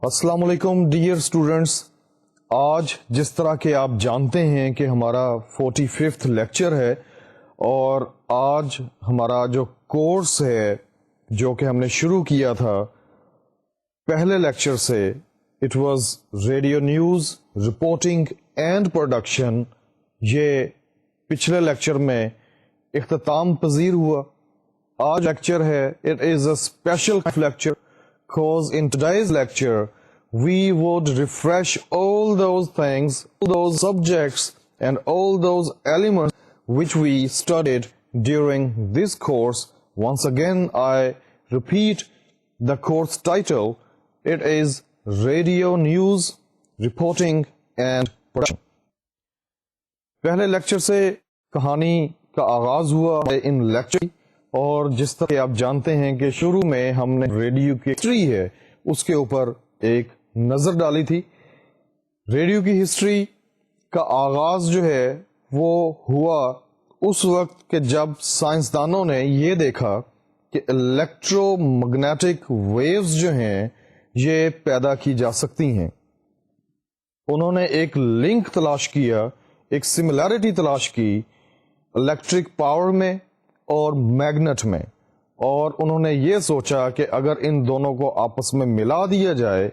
السلام علیکم dear students. آج جس طرح کہ آپ جانتے ہیں کہ ہمارا 45th لیکچر ہے اور آج ہمارا جو کورس ہے جو کہ ہم نے شروع کیا تھا پہلے لیکچر سے، it was radio news reporting and production. یہ پچھلے لیکچر میں اختتام پذیر ہوا. آج لیکچر ہے it is a special lecture because in today's lecture we would refresh all those things, all those subjects and all those elements which we studied during this course. Once again I repeat the course title. It is Radio News Reporting and Production. پہلے lecture سے کہانی کا آغاز ہوا ہے in lecture, اور جس طرح کہ آپ جانتے ہیں کہ شروع میں ہم نے ریڈیو کی ہسٹری ہے اس کے اوپر ایک نظر ڈالی تھی. ریڈیو کی ہسٹری کا آغاز جو ہے وہ ہوا اس وقت کہ جب سائنسدانوں نے یہ دیکھا کہ الیکٹرو میگنیٹک ویوز جو ہیں یہ پیدا کی جا سکتی ہیں. انہوں نے ایک لنک تلاش کیا، ایک سملیرٹی تلاش کی الیکٹرک پاور میں اور میگنیٹ میں، اور انہوں نے یہ سوچا کہ اگر ان دونوں کو آپس میں ملا دیا جائے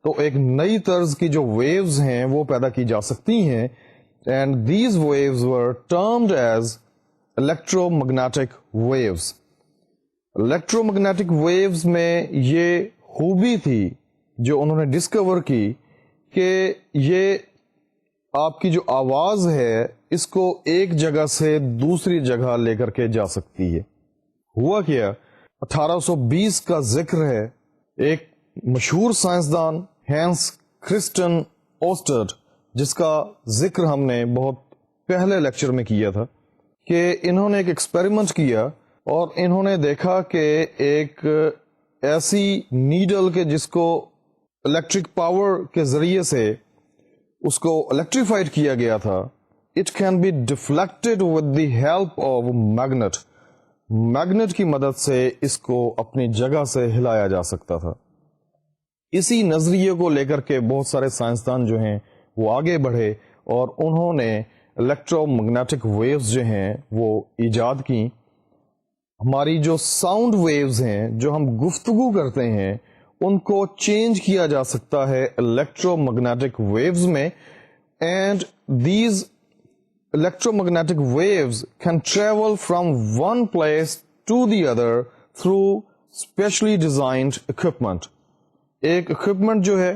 تو ایک نئی طرز کی جو ویوز ہیں وہ پیدا کی جا سکتی ہیں. And these waves were termed as electromagnetic waves. Electromagnetic waves میں یہ خوبی تھی جو انہوں نے ڈسکور کی کہ یہ آپ کی جو آواز ہے اس کو ایک جگہ سے دوسری جگہ لے کر کے جا سکتی ہے. ہوا کیا، 1820 کا ذکر ہے. ایک مشہور سائنسدان ہینس کرسٹن اوسٹرڈ، جس کا ذکر ہم نے بہت پہلے لیکچر میں کیا تھا، کہ انہوں نے ایک ایکسپیریمنٹ کیا اور انہوں نے دیکھا کہ ایک ایسی نیڈل کے جس کو الیکٹرک پاور کے ذریعے سے اس کو الیکٹریفائڈ کیا گیا تھا، it can be deflected with the help of magnet. Magnet کی مدد سے اس کو اپنی جگہ سے ہلایا جا سکتا تھا. اسی نظریے کو لے کر کے بہت سارے سائنسدان جو ہیں وہ آگے بڑھے اور انہوں نے الیکٹرو میگنیٹک ویوز جو ہیں وہ ایجاد کی. ہماری جو ساؤنڈ ویوز ہیں جو ہم گفتگو کرتے ہیں ان کو چینج کیا جا سکتا ہے الیکٹرو میگنیٹک ویوز میں. And these electromagnetic waves can travel from one place to the other through specially designed equipment. ایک equipment جو ہے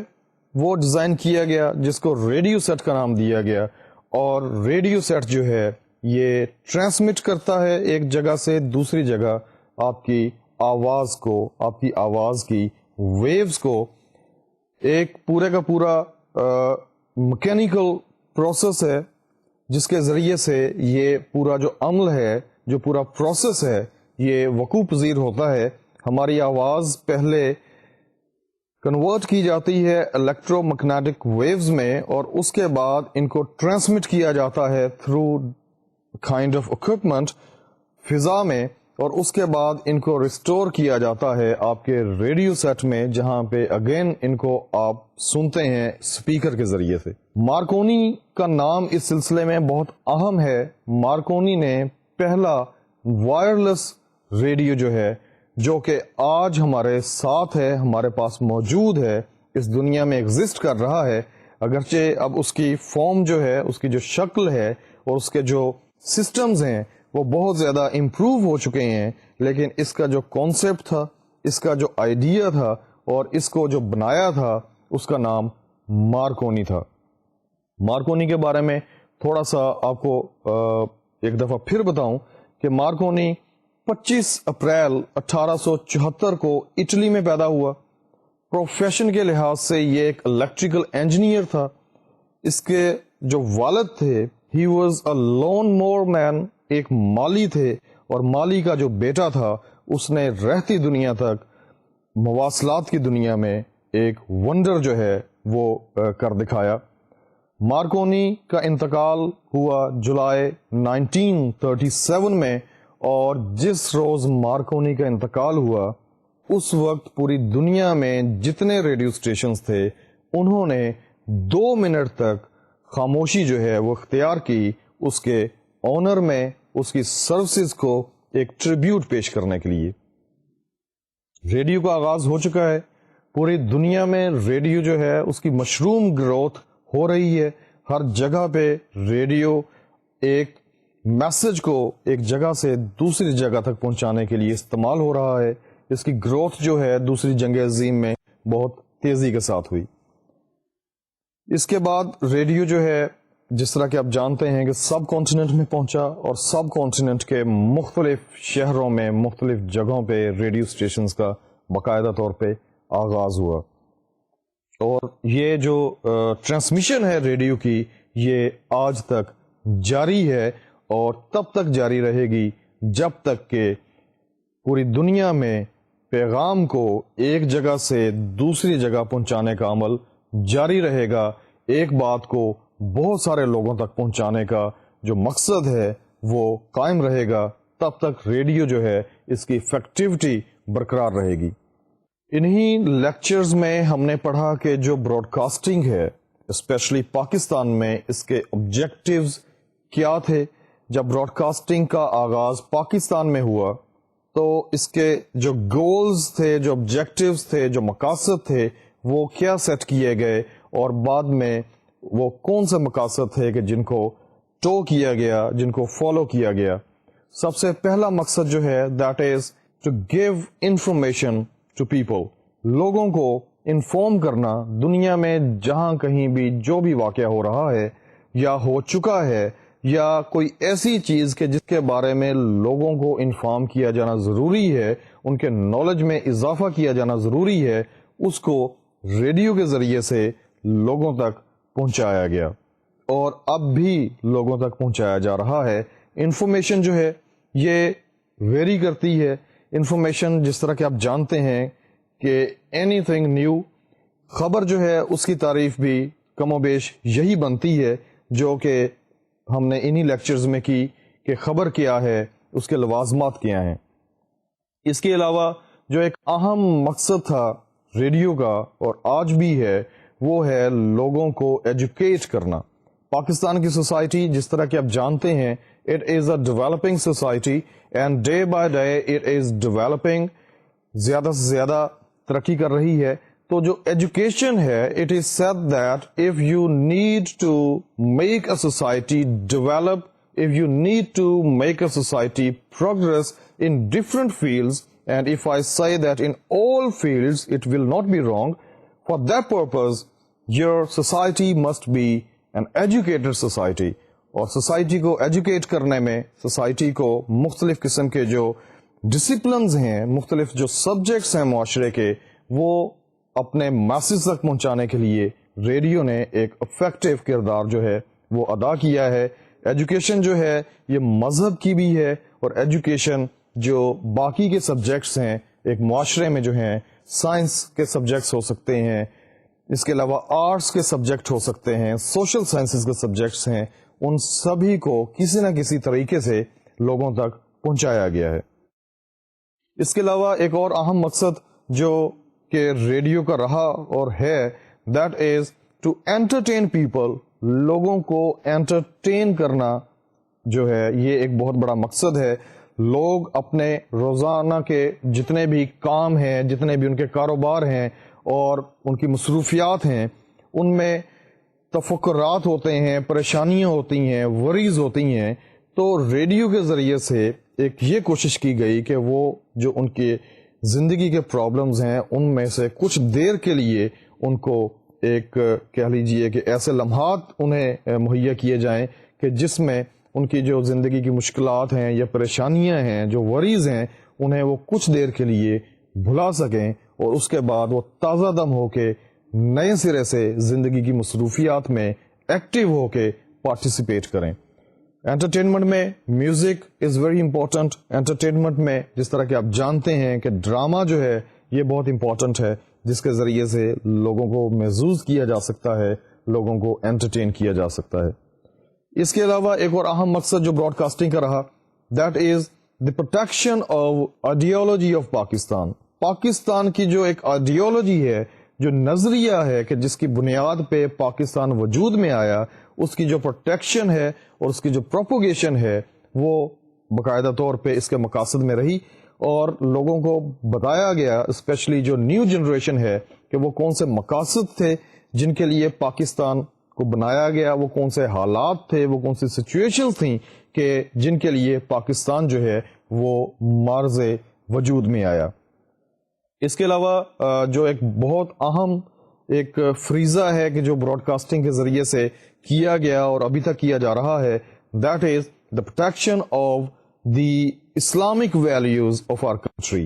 وہ ڈیزائن کیا گیا جس کو ریڈیو سیٹ کا نام دیا گیا، اور ریڈیو سیٹ جو ہے یہ ٹرانسمٹ کرتا ہے ایک جگہ سے دوسری جگہ آپ کی آواز کو، آپ کی آواز کی ویوز کو. ایک پورے کا پورا میکینیکل پروسیس ہے جس کے ذریعے سے یہ پورا جو عمل ہے، جو پورا پروسیس ہے، یہ وقوع پذیر ہوتا ہے. ہماری آواز پہلے کنورٹ کی جاتی ہے الیکٹرو میگنیٹک ویوز میں، اور اس کے بعد ان کو ٹرانسمٹ کیا جاتا ہے تھرو کائنڈ آف اکوپمنٹ فضا میں، اور اس کے بعد ان کو ریسٹور کیا جاتا ہے آپ کے ریڈیو سیٹ میں، جہاں پہ اگین ان کو آپ سنتے ہیں اسپیکر کے ذریعے سے. مارکونی کا نام اس سلسلے میں بہت اہم ہے. مارکونی نے پہلا وائرلیس ریڈیو جو ہے، جو کہ آج ہمارے ساتھ ہے، ہمارے پاس موجود ہے، اس دنیا میں ایگزسٹ کر رہا ہے، اگرچہ اب اس کی فارم جو ہے، اس کی جو شکل ہے اور اس کے جو سسٹمز ہیں وہ بہت زیادہ امپروو ہو چکے ہیں، لیکن اس کا جو کانسیپٹ تھا، اس کا جو آئیڈیا تھا اور اس کو جو بنایا تھا اس کا نام مارکونی تھا. مارکونی کے بارے میں تھوڑا سا آپ کو ایک دفعہ پھر بتاؤں کہ مارکونی 25 اپریل 1874 کو اٹلی میں پیدا ہوا. پروفیشن کے لحاظ سے یہ ایک الیکٹریکل انجینئر تھا. اس کے جو والد تھے، ہی واز اے لون مور مین، ایک مالی تھے، اور مالی کا جو بیٹا تھا اس نے رہتی دنیا تک مواصلات کی دنیا میں ایک ونڈر جو ہے وہ کر دکھایا. مارکونی کا انتقال ہوا جولائی 1937 میں، اور جس روز مارکونی کا انتقال ہوا اس وقت پوری دنیا میں جتنے ریڈیو اسٹیشنز تھے انہوں نے 2 منٹ تک خاموشی جو ہے وہ اختیار کی اس کے آنر میں، اس کی سروسز کو ایک ٹریبیوٹ پیش کرنے کے لیے۔ ریڈیو کا آغاز ہو چکا ہے، پوری دنیا میں ریڈیو جو ہے اس کی مشروم گروتھ ہو رہی ہے، ہر جگہ پہ ریڈیو ایک میسج کو ایک جگہ سے دوسری جگہ تک پہنچانے کے لیے استعمال ہو رہا ہے۔ اس کی گروتھ جو ہے دوسری جنگ عظیم میں بہت تیزی کے ساتھ ہوئی۔ اس کے بعد ریڈیو جو ہے جس طرح کہ آپ جانتے ہیں کہ سب کانٹیننٹ میں پہنچا، اور سب کانٹیننٹ کے مختلف شہروں میں مختلف جگہوں پہ ریڈیو اسٹیشنز کا باقاعدہ طور پہ آغاز ہوا، اور یہ جو ٹرانسمیشن ہے ریڈیو کی یہ آج تک جاری ہے اور تب تک جاری رہے گی جب تک کہ پوری دنیا میں پیغام کو ایک جگہ سے دوسری جگہ پہنچانے کا عمل جاری رہے گا۔ ایک بات کو بہت سارے لوگوں تک پہنچانے کا جو مقصد ہے وہ قائم رہے گا، تب تک ریڈیو جو ہے اس کی افیکٹیوٹی برقرار رہے گی۔ انہی لیکچرز میں ہم نے پڑھا کہ جو براڈ کاسٹنگ ہے اسپیشلی پاکستان میں، اس کے آبجیکٹیوز کیا تھے۔ جب براڈ کاسٹنگ کا آغاز پاکستان میں ہوا تو اس کے جو گولز تھے، جو آبجیکٹیوز تھے، جو مقاصد تھے وہ کیا سیٹ کیے گئے، اور بعد میں وہ کون سے مقاصد تھے کہ جن کو ٹو کیا گیا، جن کو فالو کیا گیا۔ سب سے پہلا مقصد جو ہے that is to give information to people, لوگوں کو انفارم کرنا دنیا میں جہاں کہیں بھی جو بھی واقعہ ہو رہا ہے یا ہو چکا ہے، یا کوئی ایسی چیز کہ جس کے بارے میں لوگوں کو انفارم کیا جانا ضروری ہے، ان کے نالج میں اضافہ کیا جانا ضروری ہے، اس کو ریڈیو کے ذریعے سے لوگوں تک پہنچایا گیا، اور اب بھی لوگوں تک پہنچایا جا رہا ہے۔ انفارمیشن جو ہے یہ ویری کرتی ہے۔ انفارمیشن جس طرح کہ آپ جانتے ہیں کہ اینی تھنگ نیو، خبر جو ہے اس کی تعریف بھی کم و بیش یہی بنتی ہے جو کہ ہم نے انہی لیکچرز میں کی کہ خبر کیا ہے، اس کے لوازمات کیا ہیں۔ اس کے علاوہ جو ایک اہم مقصد تھا ریڈیو کا اور آج بھی ہے وہ ہے لوگوں کو ایجوکیٹ کرنا۔ پاکستان کی سوسائٹی جس طرح کہ آپ جانتے ہیں it is a developing society and day by day it is developing, زیادہ سے زیادہ ترقی کر رہی ہے۔ تو جو ایجوکیشن ہے it is said that if you need to make a society develop, if you need to make a society progress in different fields, and if I say that in all fields it will not be wrong, for that purpose your society must be an educated society، اور society کو educate کرنے میں society کو مختلف قسم کے جو disciplines ہیں، مختلف جو سبجیکٹس ہیں معاشرے کے، وہ اپنے میسج تک پہنچانے کے لیے ریڈیو نے ایک افیکٹو کردار جو ہے وہ ادا کیا ہے۔ ایجوکیشن جو ہے یہ مذہب کی بھی ہے، اور ایجوکیشن جو باقی کے سبجیکٹس ہیں ایک معاشرے میں جو ہیں، سائنس کے سبجیکٹس ہو سکتے ہیں، اس کے علاوہ آرٹس کے سبجیکٹ ہو سکتے ہیں، سوشل سائنسز کے سبجیکٹس ہیں، ان سبھی کو کسی نہ کسی طریقے سے لوگوں تک پہنچایا گیا ہے۔ اس کے علاوہ ایک اور اہم مقصد جو کہ ریڈیو کا رہا اور ہے that is to entertain people, لوگوں کو انٹرٹین کرنا جو ہے یہ ایک بہت بڑا مقصد ہے۔ لوگ اپنے روزانہ کے جتنے بھی کام ہیں، جتنے بھی ان کے کاروبار ہیں اور ان کی مصروفیات ہیں، ان میں تفکرات ہوتے ہیں، پریشانیاں ہوتی ہیں، وریز ہوتی ہیں، تو ریڈیو کے ذریعے سے ایک یہ کوشش کی گئی کہ وہ جو ان کے زندگی کے پرابلمز ہیں ان میں سے کچھ دیر کے لیے ان کو ایک کہہ لیجئے کہ ایسے لمحات انہیں مہیا کیے جائیں کہ جس میں ان کی جو زندگی کی مشکلات ہیں یا پریشانیاں ہیں، جو وریز ہیں، انہیں وہ کچھ دیر کے لیے بھلا سکیں، اور اس کے بعد وہ تازہ دم ہو کے نئے سرے سے زندگی کی مصروفیات میں ایکٹیو ہو کے پارٹیسپیٹ کریں۔ انٹرٹینمنٹ میں music is very important. Entertainment میں جس طرح کہ آپ جانتے ہیں کہ ڈرامہ جو ہے یہ بہت امپورٹنٹ ہے، جس کے ذریعے سے لوگوں کو محظوظ کیا جا سکتا ہے، لوگوں کو انٹرٹین کیا جا سکتا ہے۔ اس کے علاوہ ایک اور اہم مقصد جو براڈ کاسٹنگ کا رہا that is the protection of ideology of Pakistan. Pakistan کی جو ایک آئیڈیالوجی ہے، جو نظریہ ہے کہ جس کی بنیاد پہ پاکستان وجود میں آیا، اس کی جو پروٹیکشن ہے اور اس کی جو پروپوگیشن ہے وہ باقاعدہ طور پہ اس کے مقاصد میں رہی، اور لوگوں کو بتایا گیا، اسپیشلی جو نیو جنریشن ہے، کہ وہ کون سے مقاصد تھے جن کے لیے پاکستان کو بنایا گیا، وہ کون سے حالات تھے، وہ کون سی سچویشن تھیں کہ جن کے لیے پاکستان جو ہے وہ معرض وجود میں آیا۔ اس کے علاوہ جو ایک بہت اہم ایک فریضہ ہے کہ جو براڈ کاسٹنگ کے ذریعے سے کیا گیا اور ابھی تک کیا جا رہا ہے، that is the protection of the Islamic values of our country.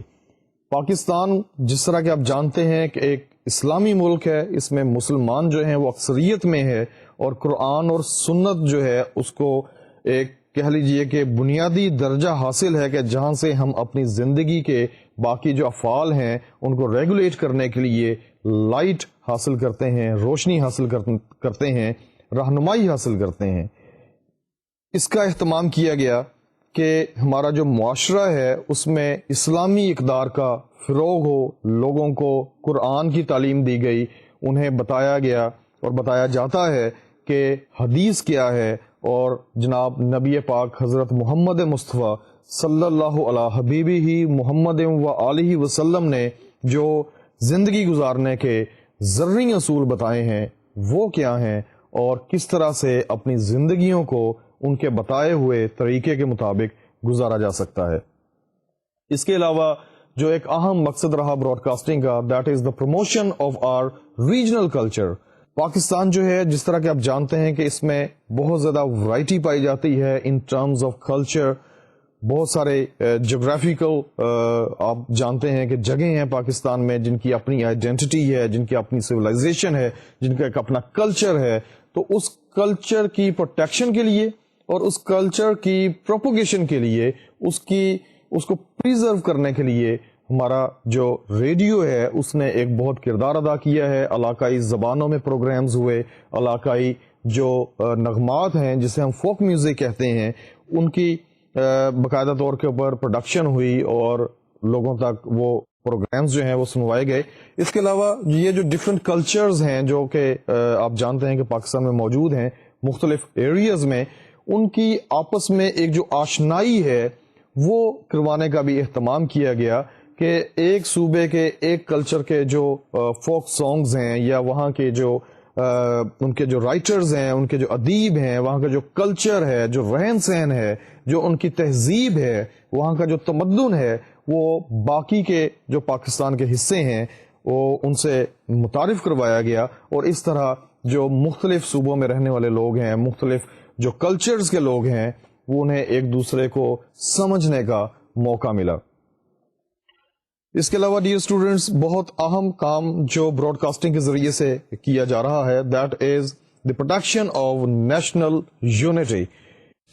Pakistan جس طرح کہ آپ جانتے ہیں کہ ایک اسلامی ملک ہے، اس میں مسلمان جو ہیں وہ اکثریت میں ہے، اور قرآن اور سنت جو ہے اس کو ایک کہہ لیجئے کہ بنیادی درجہ حاصل ہے کہ جہاں سے ہم اپنی زندگی کے باقی جو افعال ہیں ان کو ریگولیٹ کرنے کے لیے لائٹ حاصل کرتے ہیں، روشنی حاصل کرتے ہیں، رہنمائی حاصل کرتے ہیں۔ اس کا اہتمام کیا گیا کہ ہمارا جو معاشرہ ہے اس میں اسلامی اقدار کا فروغ ہو، لوگوں کو قرآن کی تعلیم دی گئی، انہیں بتایا گیا اور بتایا جاتا ہے کہ حدیث کیا ہے، اور جناب نبی پاک حضرت محمد مصطفیٰ صلی اللہ علیہ حبیبہ محمد و آلہ وسلم نے جو زندگی گزارنے کے زرعی اصول بتائے ہیں وہ کیا ہیں، اور کس طرح سے اپنی زندگیوں کو ان کے بتائے ہوئے طریقے کے مطابق گزارا جا سکتا ہے۔ اس کے علاوہ جو ایک اہم مقصد رہا براڈ کاسٹنگ کا، that is the promotion of our regional culture. Pakistan جو ہے جس طرح کہ آپ جانتے ہیں کہ اس میں بہت زیادہ ورائٹی پائی جاتی ہے ان ٹرمز آف کلچر، بہت سارے جغرافیکل آپ جانتے ہیں کہ جگہیں ہیں پاکستان میں جن کی اپنی آئیڈینٹی ہے، جن کی اپنی سویلائزیشن ہے، جن کا ایک اپنا کلچر ہے۔ تو اس کلچر کی پروٹیکشن کے لیے اور اس کلچر کی پروپوگیشن کے لیے، اس کو پریزرو کرنے کے لیے ہمارا جو ریڈیو ہے اس نے ایک بہت کردار ادا کیا ہے۔ علاقائی زبانوں میں پروگرامز ہوئے، علاقائی جو نغمات ہیں جسے ہم فوک میوزک کہتے ہیں ان کی باقاعدہ طور کے اوپر پروڈکشن ہوئی اور لوگوں تک وہ پروگرامز جو ہیں وہ سنوائے گئے۔ اس کے علاوہ یہ جو ڈفرینٹ کلچرز ہیں جو کہ آپ جانتے ہیں کہ پاکستان میں موجود ہیں مختلف ایریاز میں، ان کی آپس میں ایک جو آشنائی ہے وہ کروانے کا بھی اہتمام کیا گیا کہ ایک صوبے کے ایک کلچر کے جو فوک سانگز ہیں یا وہاں کے جو ان کے جو رائٹرز ہیں، ان کے جو ادیب ہیں، وہاں کا جو کلچر ہے، جو رہن سہن ہے، جو ان کی تہذیب ہے، وہاں کا جو تمدن ہے، وہ باقی کے جو پاکستان کے حصے ہیں وہ ان سے متعارف کروایا گیا، اور اس طرح جو مختلف صوبوں میں رہنے والے لوگ ہیں، مختلف جو کلچرز کے لوگ ہیں، وہ انہیں ایک دوسرے کو سمجھنے کا موقع ملا۔ اس کے علاوہ ڈیئر اسٹوڈینٹس، بہت اہم کام جو براڈ کاسٹنگ کے ذریعے سے کیا جا رہا ہے، that is the protection of national unity.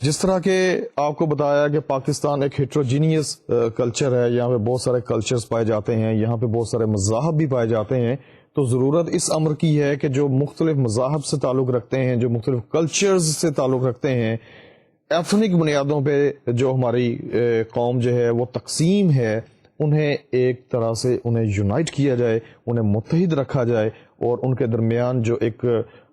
جس طرح کہ آپ کو بتایا کہ پاکستان ایک ہیٹروجینیس کلچر ہے، یہاں پہ بہت سارے کلچرز پائے جاتے ہیں، یہاں پہ بہت سارے مذاہب بھی پائے جاتے ہیں، تو ضرورت اس امر کی ہے کہ جو مختلف مذاہب سے تعلق رکھتے ہیں، جو مختلف کلچرز سے تعلق رکھتے ہیں، ایتھنک بنیادوں پہ جو ہماری قوم جو ہے وہ تقسیم ہے، انہیں ایک طرح سے انہیں یونائٹ کیا جائے، انہیں متحد رکھا جائے، اور ان کے درمیان جو ایک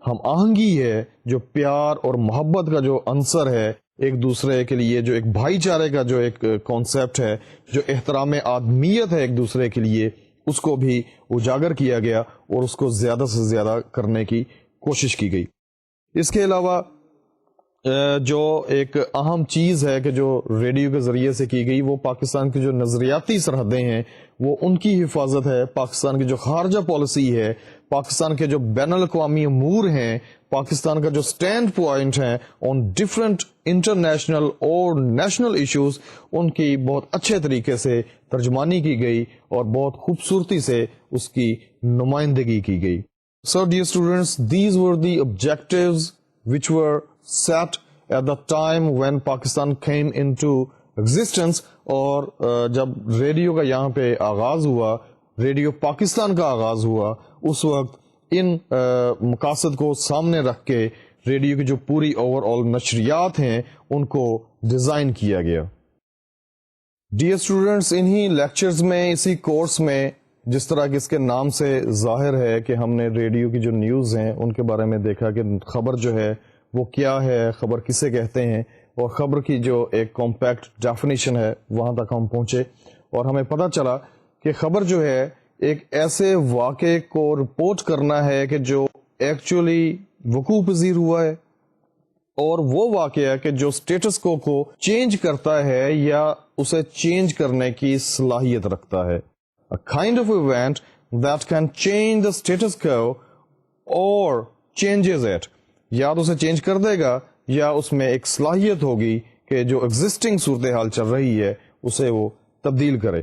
ہم آہنگی ہے، جو پیار اور محبت کا جو عنصر ہے ایک دوسرے کے لیے، جو ایک بھائی چارے کا جو ایک کانسیپٹ ہے، جو احترام آدمیت ہے ایک دوسرے کے لیے، اس کو بھی اجاگر کیا گیا اور اس کو زیادہ سے زیادہ کرنے کی کوشش کی گئی۔ اس کے علاوہ جو ایک اہم چیز ہے کہ جو ریڈیو کے ذریعے سے کی گئی، وہ پاکستان کی جو نظریاتی سرحدیں ہیں وہ ان کی حفاظت ہے، پاکستان کی جو خارجہ پالیسی ہے، پاکستان کے جو بین الاقوامی امور ہیں، پاکستان کا جو سٹینڈ پوائنٹ ہے آن ڈفرینٹ انٹرنیشنل اور نیشنل ایشوز، ان کی بہت اچھے طریقے سے ترجمانی کی گئی اور بہت خوبصورتی سے اس کی نمائندگی کی گئی۔ So dear students, these were the objectives which were set at the time when Pakistan came into existence، اور جب ریڈیو کا یہاں پہ آغاز ہوا، ریڈیو پاکستان کا آغاز ہوا، اس وقت ان مقاصد کو سامنے رکھ کے ریڈیو کی جو پوری اوور آل نشریات ہیں ان کو ڈیزائن کیا گیا۔ ڈیئر اسٹوڈینٹس، انہی لیکچرز میں، اسی کورس میں، جس طرح کہ اس کے نام سے ظاہر ہے کہ ہم نے ریڈیو کی جو نیوز ہیں ان کے بارے میں دیکھا کہ خبر جو ہے وہ کیا ہے، خبر کسے کہتے ہیں، اور خبر کی جو ایک کمپیکٹ ڈیفینیشن ہے وہاں تک ہم پہنچے، اور ہمیں پتہ چلا کہ خبر جو ہے ایک ایسے واقعے کو رپورٹ کرنا ہے کہ جو ایکچولی وقوع پذیر ہوا ہے، اور وہ واقعہ کہ جو سٹیٹس کو چینج کرتا ہے یا اسے چینج کرنے کی صلاحیت رکھتا ہے. A kind of event that can change the status quo or changes it. یا تو اسے چینج کر دے گا یا اس میں ایک صلاحیت ہوگی کہ جو ایگزسٹنگ صورتحال چل رہی ہے اسے وہ تبدیل کرے.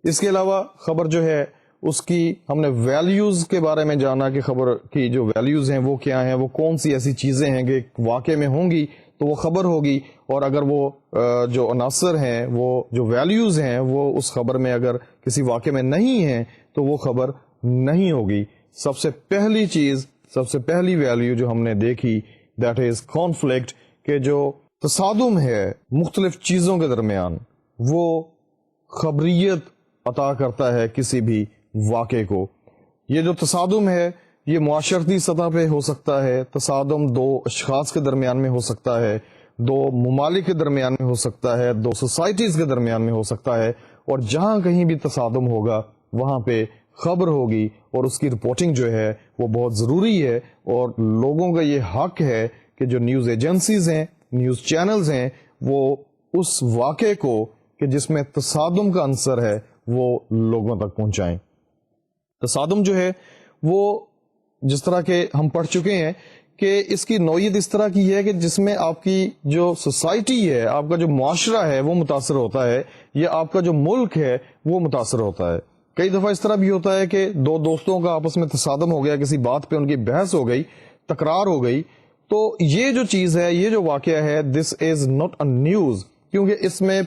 اس کے علاوہ خبر جو ہے اس کی ہم نے ویلیوز کے بارے میں جانا کہ خبر کی جو ویلیوز ہیں وہ کیا ہیں، وہ کون سی ایسی چیزیں ہیں کہ واقعے میں ہوں گی تو وہ خبر ہوگی، اور اگر وہ جو عناصر ہیں، وہ جو ویلیوز ہیں وہ اس خبر میں اگر کسی واقعے میں نہیں ہیں تو وہ خبر نہیں ہوگی. سب سے پہلی چیز، سب سے پہلی ویلیو جو ہم نے دیکھی دیٹ از کانفلکٹ، کہ جو تصادم ہے مختلف چیزوں کے درمیان وہ خبریت عطا کرتا ہے کسی بھی واقعے کو. یہ جو تصادم ہے یہ معاشرتی سطح پہ ہو سکتا ہے، تصادم دو اشخاص کے درمیان میں ہو سکتا ہے، دو ممالک کے درمیان میں ہو سکتا ہے، دو سوسائٹیز کے درمیان میں ہو سکتا ہے، اور جہاں کہیں بھی تصادم ہوگا وہاں پہ خبر ہوگی، اور اس کی رپورٹنگ جو ہے وہ بہت ضروری ہے. اور لوگوں کا یہ حق ہے کہ جو نیوز ایجنسیز ہیں، نیوز چینلز ہیں، وہ اس واقعے کو کہ جس میں تصادم کا عنصر ہے وہ لوگوں تک پہنچائیں. تصادم جو ہے وہ جس طرح کے ہم پڑھ چکے ہیں کہ اس کی نوعیت اس طرح کی ہے کہ جس میں آپ کی جو سوسائٹی ہے، آپ کا جو معاشرہ ہے وہ متاثر ہوتا ہے، یا آپ کا جو ملک ہے وہ متاثر ہوتا ہے. کئی دفعہ اس طرح بھی ہوتا ہے کہ دو دوستوں کا آپس میں تصادم ہو گیا، کسی بات پہ ان کی بحث ہو گئی، تکرار ہو گئی، تو یہ جو چیز ہے، یہ جو واقعہ ہے، دس از ناٹ اے نیوز، کیونکہ اس میں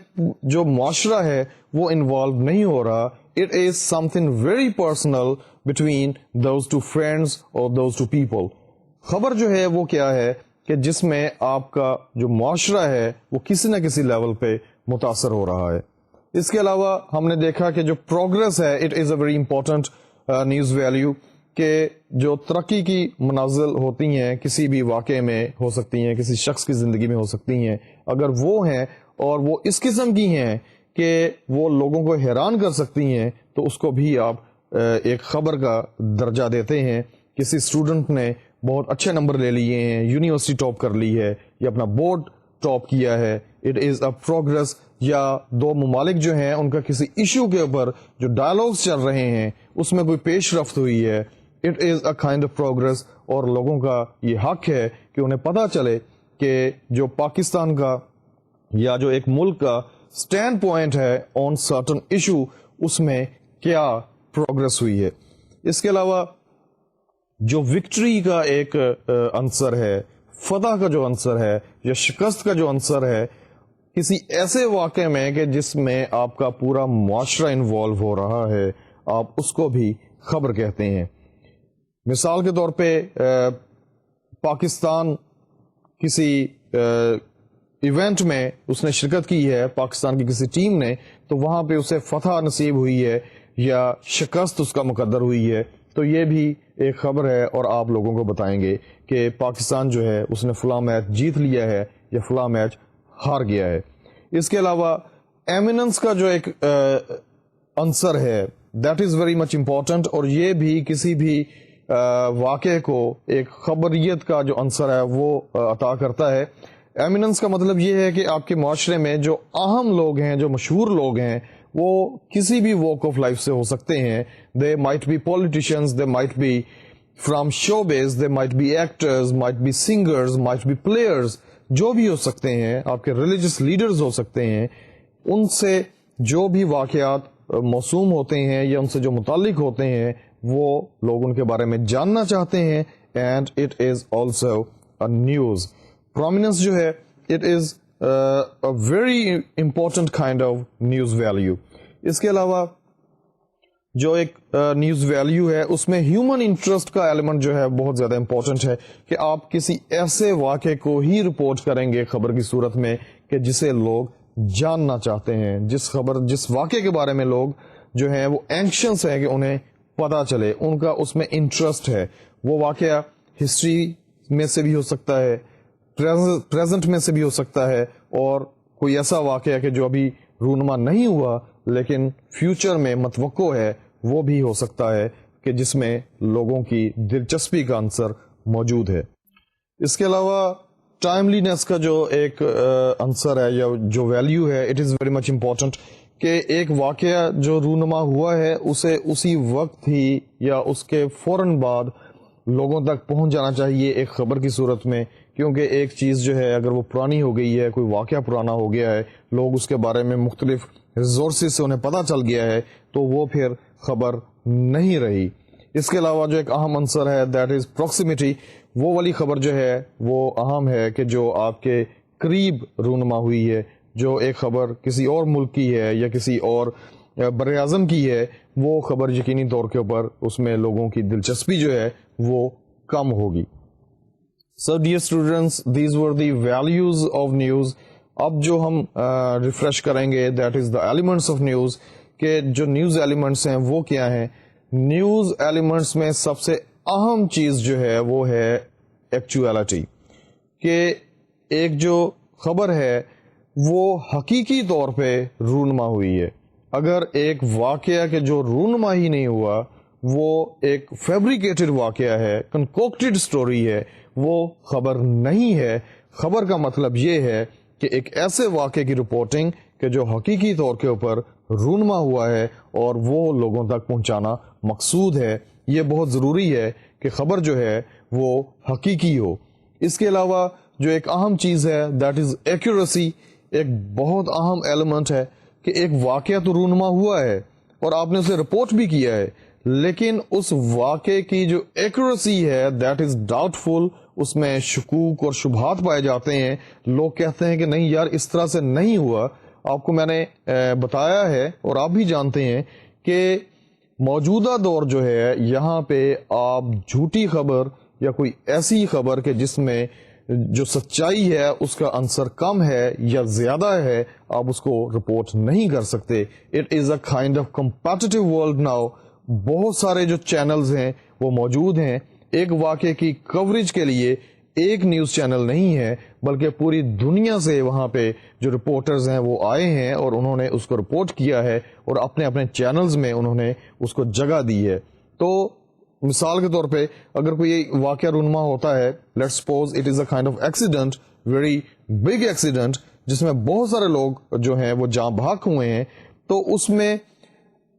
جو معاشرہ ہے وہ انوالو نہیں ہو رہا. It is something very personal between those two friends اور دوز ٹو پیپل. خبر جو ہے وہ کیا ہے کہ جس میں آپ کا جو معاشرہ ہے وہ کسی نہ کسی لیول پہ متاثر ہو رہا ہے. اس کے علاوہ ہم نے دیکھا کہ جو پروگرس ہے، it is a very important news value, کہ جو ترقی کی منازل ہوتی ہیں کسی بھی واقعے میں ہو سکتی ہیں، کسی شخص کی زندگی میں ہو سکتی ہیں، اگر وہ ہیں اور وہ اس قسم کی ہیں کہ وہ لوگوں کو حیران کر سکتی ہیں تو اس کو بھی آپ ایک خبر کا درجہ دیتے ہیں. کسی اسٹوڈنٹ نے بہت اچھے نمبر لے لیے ہیں، یونیورسٹی ٹاپ کر لی ہے یا اپنا بورڈ ٹاپ کیا ہے، اٹ از اے پروگرس. یا دو ممالک جو ہیں ان کا کسی ایشو کے اوپر جو ڈائلاگس چل رہے ہیں اس میں کوئی پیش رفت ہوئی ہے، it is a kind of progress. اور لوگوں کا یہ حق ہے کہ انہیں پتہ چلے کہ جو پاکستان کا یا جو ایک ملک کا اسٹینڈ پوائنٹ ہے آن سرٹن ایشو، اس میں کیا پروگرس ہوئی ہے. اس کے علاوہ جو وکٹری کا ایک عنصر ہے، فتح کا جو عنصر ہے یا شکست کا جو عنصر ہے کسی ایسے واقعے میں کہ جس میں آپ کا پورا معاشرہ انوالو ہو رہا ہے، آپ اس کو بھی خبر کہتے ہیں. مثال کے طور پہ پاکستان کسی ایونٹ میں اس نے شرکت کی ہے، پاکستان کی کسی ٹیم نے، تو وہاں پہ اسے فتح نصیب ہوئی ہے یا شکست اس کا مقدر ہوئی ہے، تو یہ بھی ایک خبر ہے، اور آپ لوگوں کو بتائیں گے کہ پاکستان جو ہے اس نے فلاں میچ جیت لیا ہے یا فلاں میچ ہار گیا ہے. اس کے علاوہ ایمیننس کا جو ایک عنصر ہے that is very much important, اور یہ بھی کسی بھی واقعے کو ایک خبریت کا جو عنصر ہے وہ عطا کرتا ہے. ایمیننس کا مطلب یہ ہے کہ آپ کے معاشرے میں جو اہم لوگ ہیں، جو مشہور لوگ ہیں، وہ کسی بھی واک آف لائف سے ہو سکتے ہیں. They might be politicians, they might be from showbiz, they might be actors, might be singers, might be players, جو بھی ہو سکتے ہیں، آپ کے ریلیجس لیڈرز ہو سکتے ہیں. ان سے جو بھی واقعات موسوم ہوتے ہیں یا ان سے جو متعلق ہوتے ہیں وہ لوگ ان کے بارے میں جاننا چاہتے ہیں، and it is also a news. Prominence جو ہے it is a very important kind of news value. اس کے علاوہ جو ایک نیوز ویلیو ہے اس میں ہیومن انٹرسٹ کا ایلیمنٹ جو ہے بہت زیادہ امپورٹنٹ ہے، کہ آپ کسی ایسے واقعے کو ہی رپورٹ کریں گے خبر کی صورت میں کہ جسے لوگ جاننا چاہتے ہیں, جس واقعے کے بارے میں لوگ جو ہیں وہ اینکشنس ہیں کہ انہیں پتا چلے, ان کا اس میں انٹرسٹ ہے. وہ واقعہ ہسٹری میں سے بھی ہو سکتا ہے, پریزنٹ میں سے بھی ہو سکتا ہے, اور کوئی ایسا واقعہ کہ جو ابھی رونما نہیں ہوا لیکن فیوچر میں متوقع ہے وہ بھی ہو سکتا ہے کہ جس میں لوگوں کی دلچسپی کا عنصر موجود ہے. اس کے علاوہ ٹائملینس کا جو ایک عنصر ہے یا جو ویلیو ہے, it is very much important کہ ایک واقعہ جو رونما ہوا ہے اسے اسی وقت ہی یا اس کے فوراً بعد لوگوں تک پہنچ جانا چاہیے ایک خبر کی صورت میں, کیونکہ ایک چیز جو ہے اگر وہ پرانی ہو گئی ہے, کوئی واقعہ پرانا ہو گیا ہے, لوگ اس کے بارے میں مختلف ریسورسز سے انہیں پتہ چل گیا ہے, تو وہ پھر خبر نہیں رہی. اس کے علاوہ جو ایک اہم عنصر ہے دیٹ از پروکسیمیٹی. وہ والی خبر جو ہے وہ اہم ہے کہ جو آپ کے قریب رونما ہوئی ہے. جو ایک خبر کسی اور ملک کی ہے یا کسی اور بر اعظم کی ہے, وہ خبر یقینی طور کے اوپر اس میں لوگوں کی دلچسپی جو ہے وہ کم ہوگی. So dear students, these were the values of news. اب جو ہم ریفریش کریں گے that is the elements of news, کہ جو نیوز ایلیمنٹس ہیں وہ کیا ہیں. نیوز ایلیمنٹس میں سب سے اہم چیز جو ہے وہ ہے ایکچویلٹی, کہ ایک جو خبر ہے وہ حقیقی طور پہ رونما ہوئی ہے. اگر ایک واقعہ کہ جو رونما ہی نہیں ہوا وہ ایک فیبریکیٹڈ واقعہ ہے, کنکوکٹڈ سٹوری ہے, وہ خبر نہیں ہے. خبر کا مطلب یہ ہے کہ ایک ایسے واقعے کی رپورٹنگ کہ جو حقیقی طور کے اوپر رونما ہوا ہے اور وہ لوگوں تک پہنچانا مقصود ہے. یہ بہت ضروری ہے کہ خبر جو ہے وہ حقیقی ہو. اس کے علاوہ جو ایک اہم چیز ہے دیٹ از ایکوریسی. ایک بہت اہم ایلیمنٹ ہے کہ ایک واقعہ تو رونما ہوا ہے اور آپ نے اسے رپورٹ بھی کیا ہے, لیکن اس واقعے کی جو ایکوریسی ہے دیٹ از ڈاؤٹ فل. اس میں شکوک اور شبہات پائے جاتے ہیں. لوگ کہتے ہیں کہ نہیں یار اس طرح سے نہیں ہوا. آپ کو میں نے بتایا ہے اور آپ بھی جانتے ہیں کہ موجودہ دور جو ہے یہاں پہ آپ جھوٹی خبر یا کوئی ایسی خبر کہ جس میں جو سچائی ہے اس کا عنصر کم ہے یا زیادہ ہے, آپ اس کو رپورٹ نہیں کر سکتے. It is a kind of competitive world now. بہت سارے جو چینلز ہیں وہ موجود ہیں. ایک واقعے کی کوریج کے لیے ایک نیوز چینل نہیں ہے بلکہ پوری دنیا سے وہاں پہ جو رپورٹرز ہیں وہ آئے ہیں اور انہوں نے اس کو رپورٹ کیا ہے اور اپنے اپنے چینلز میں انہوں نے اس کو جگہ دی ہے. تو مثال کے طور پہ اگر کوئی واقعہ رونما ہوتا ہے, let's suppose it is a kind of accident, very big accident جس میں بہت سارے لوگ جو ہیں وہ جاں بحق ہوئے ہیں, تو اس میں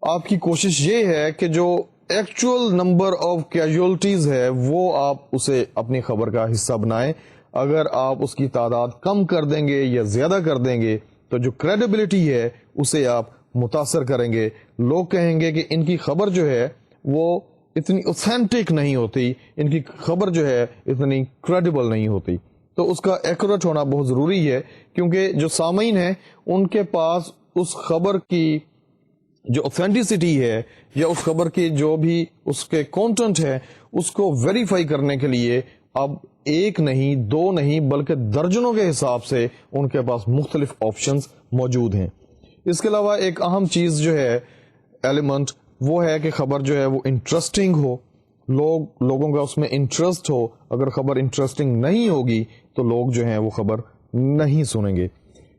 آپ کی کوشش یہ ہے کہ جو ایکچوئل نمبر آف کیجوالٹیز ہے وہ آپ اسے اپنی خبر کا حصہ بنائیں. اگر آپ اس کی تعداد کم کر دیں گے یا زیادہ کر دیں گے تو جو کریڈیبلٹی ہے اسے آپ متاثر کریں گے. لوگ کہیں گے کہ ان کی خبر جو ہے وہ اتنی اوتھینٹک نہیں ہوتی, ان کی خبر جو ہے اتنی کریڈیبل نہیں ہوتی. تو اس کا ایکوریٹ ہونا بہت ضروری ہے, کیونکہ جو سامعین ہیں ان کے پاس اس خبر کی جو اوتھینٹسٹی ہے یا اس خبر کی جو بھی اس کے کانٹینٹ ہے اس کو ویریفائی کرنے کے لیے اب ایک نہیں دو نہیں بلکہ درجنوں کے حساب سے ان کے پاس مختلف آپشنز موجود ہیں. اس کے علاوہ ایک اہم چیز جو ہے ایلیمنٹ وہ ہے کہ خبر جو ہے وہ انٹرسٹنگ ہو, لوگوں کا اس میں انٹرسٹ ہو. اگر خبر انٹرسٹنگ نہیں ہوگی تو لوگ جو ہیں وہ خبر نہیں سنیں گے.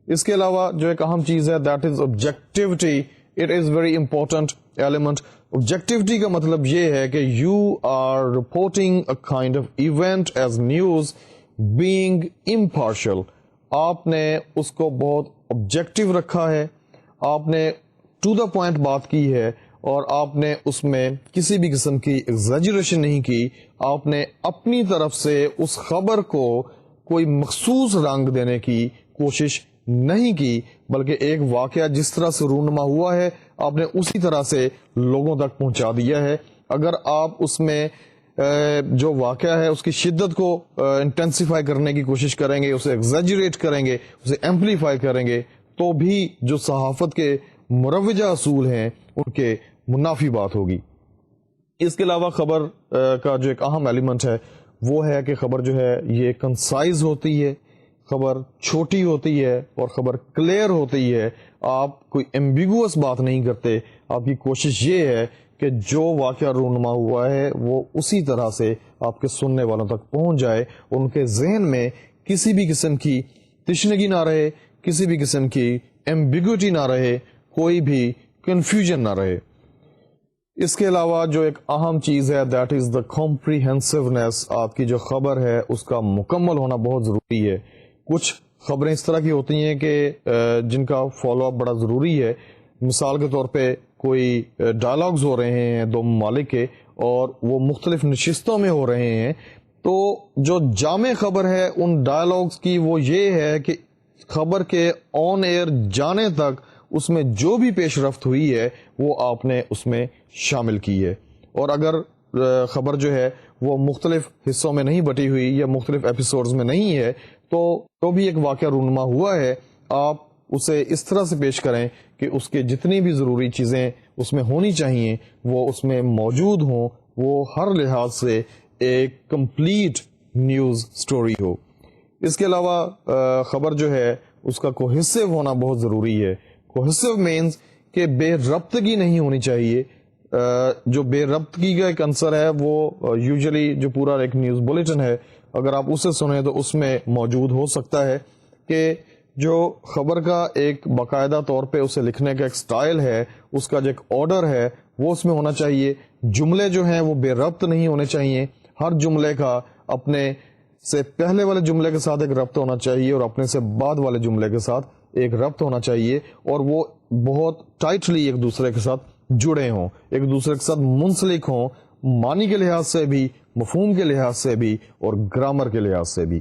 اس کے علاوہ جو ایک اہم چیز ہے that is objectivity. It is very important element. Objectivity کا مطلب یہ ہے کہ you are reporting a kind of event as news being impartial. آپ نے اس کو بہت آبجیکٹو رکھا ہے, آپ نے ٹو دا پوائنٹ بات کی ہے اور آپ نے اس میں کسی بھی قسم کی ایگزیجریشن نہیں کی. آپ نے اپنی طرف سے اس خبر کو کوئی مخصوص رنگ دینے کی کوشش نہیں کی, بلکہ ایک واقعہ جس طرح سے رونما ہوا ہے آپ نے اسی طرح سے لوگوں تک پہنچا دیا ہے. اگر آپ اس میں جو واقعہ ہے اس کی شدت کو انٹینسیفائی کرنے کی کوشش کریں گے, اسے ایگزیجریٹ کریں گے, اسے ایمپلیفائی کریں گے, تو بھی جو صحافت کے مروجہ اصول ہیں ان کے منافی بات ہوگی. اس کے علاوہ خبر کا جو ایک اہم ایلیمنٹ ہے وہ ہے کہ خبر جو ہے یہ کنسائز ہوتی ہے. خبر چھوٹی ہوتی ہے اور خبر کلیئر ہوتی ہے. آپ کوئی ایمبیگوس بات نہیں کرتے. آپ کی کوشش یہ ہے کہ جو واقعہ رونما ہوا ہے وہ اسی طرح سے آپ کے سننے والوں تک پہنچ جائے, ان کے ذہن میں کسی بھی قسم کی تشنگی نہ رہے, کسی بھی قسم کی ایمبیگوٹی نہ رہے, کوئی بھی کنفیوژن نہ رہے. اس کے علاوہ جو ایک اہم چیز ہے دیٹ از دا کمپریہنسونیس. آپ کی جو خبر ہے اس کا مکمل ہونا بہت ضروری ہے. کچھ خبریں اس طرح کی ہوتی ہیں کہ جن کا فالو اپ بڑا ضروری ہے. مثال کے طور پہ کوئی ڈائلاگز ہو رہے ہیں دو ممالک کے اور وہ مختلف نشستوں میں ہو رہے ہیں, تو جو جامع خبر ہے ان ڈائلاگز کی وہ یہ ہے کہ خبر کے آن ایئر جانے تک اس میں جو بھی پیش رفت ہوئی ہے وہ آپ نے اس میں شامل کی ہے. اور اگر خبر جو ہے وہ مختلف حصوں میں نہیں بٹی ہوئی یا مختلف ایپیسوڈز میں نہیں ہے تو بھی ایک واقعہ رونما ہوا ہے, آپ اسے اس طرح سے پیش کریں کہ اس کے جتنی بھی ضروری چیزیں اس میں ہونی چاہیے وہ اس میں موجود ہوں, وہ ہر لحاظ سے ایک کمپلیٹ نیوز سٹوری ہو. اس کے علاوہ خبر جو ہے اس کا کوہیسو ہونا بہت ضروری ہے. کوہیسو مینز کہ بے ربطگی نہیں ہونی چاہیے. جو بے ربطگی کا ایک عنصر ہے وہ یوزلی جو پورا ایک نیوز بلیٹن ہے اگر آپ اسے سنیں تو اس میں موجود ہو سکتا ہے کہ جو خبر کا ایک باقاعدہ طور پہ اسے لکھنے کا ایک سٹائل ہے, اس کا جو ایک آرڈر ہے وہ اس میں ہونا چاہیے. جملے جو ہیں وہ بے ربط نہیں ہونے چاہیے. ہر جملے کا اپنے سے پہلے والے جملے کے ساتھ ایک ربط ہونا چاہیے اور اپنے سے بعد والے جملے کے ساتھ ایک ربط ہونا چاہیے, اور وہ بہت ٹائٹلی ایک دوسرے کے ساتھ جڑے ہوں, ایک دوسرے کے ساتھ منسلک ہوں, معنی کے لحاظ سے بھی, مفہوم کے لحاظ سے بھی اور گرامر کے لحاظ سے بھی.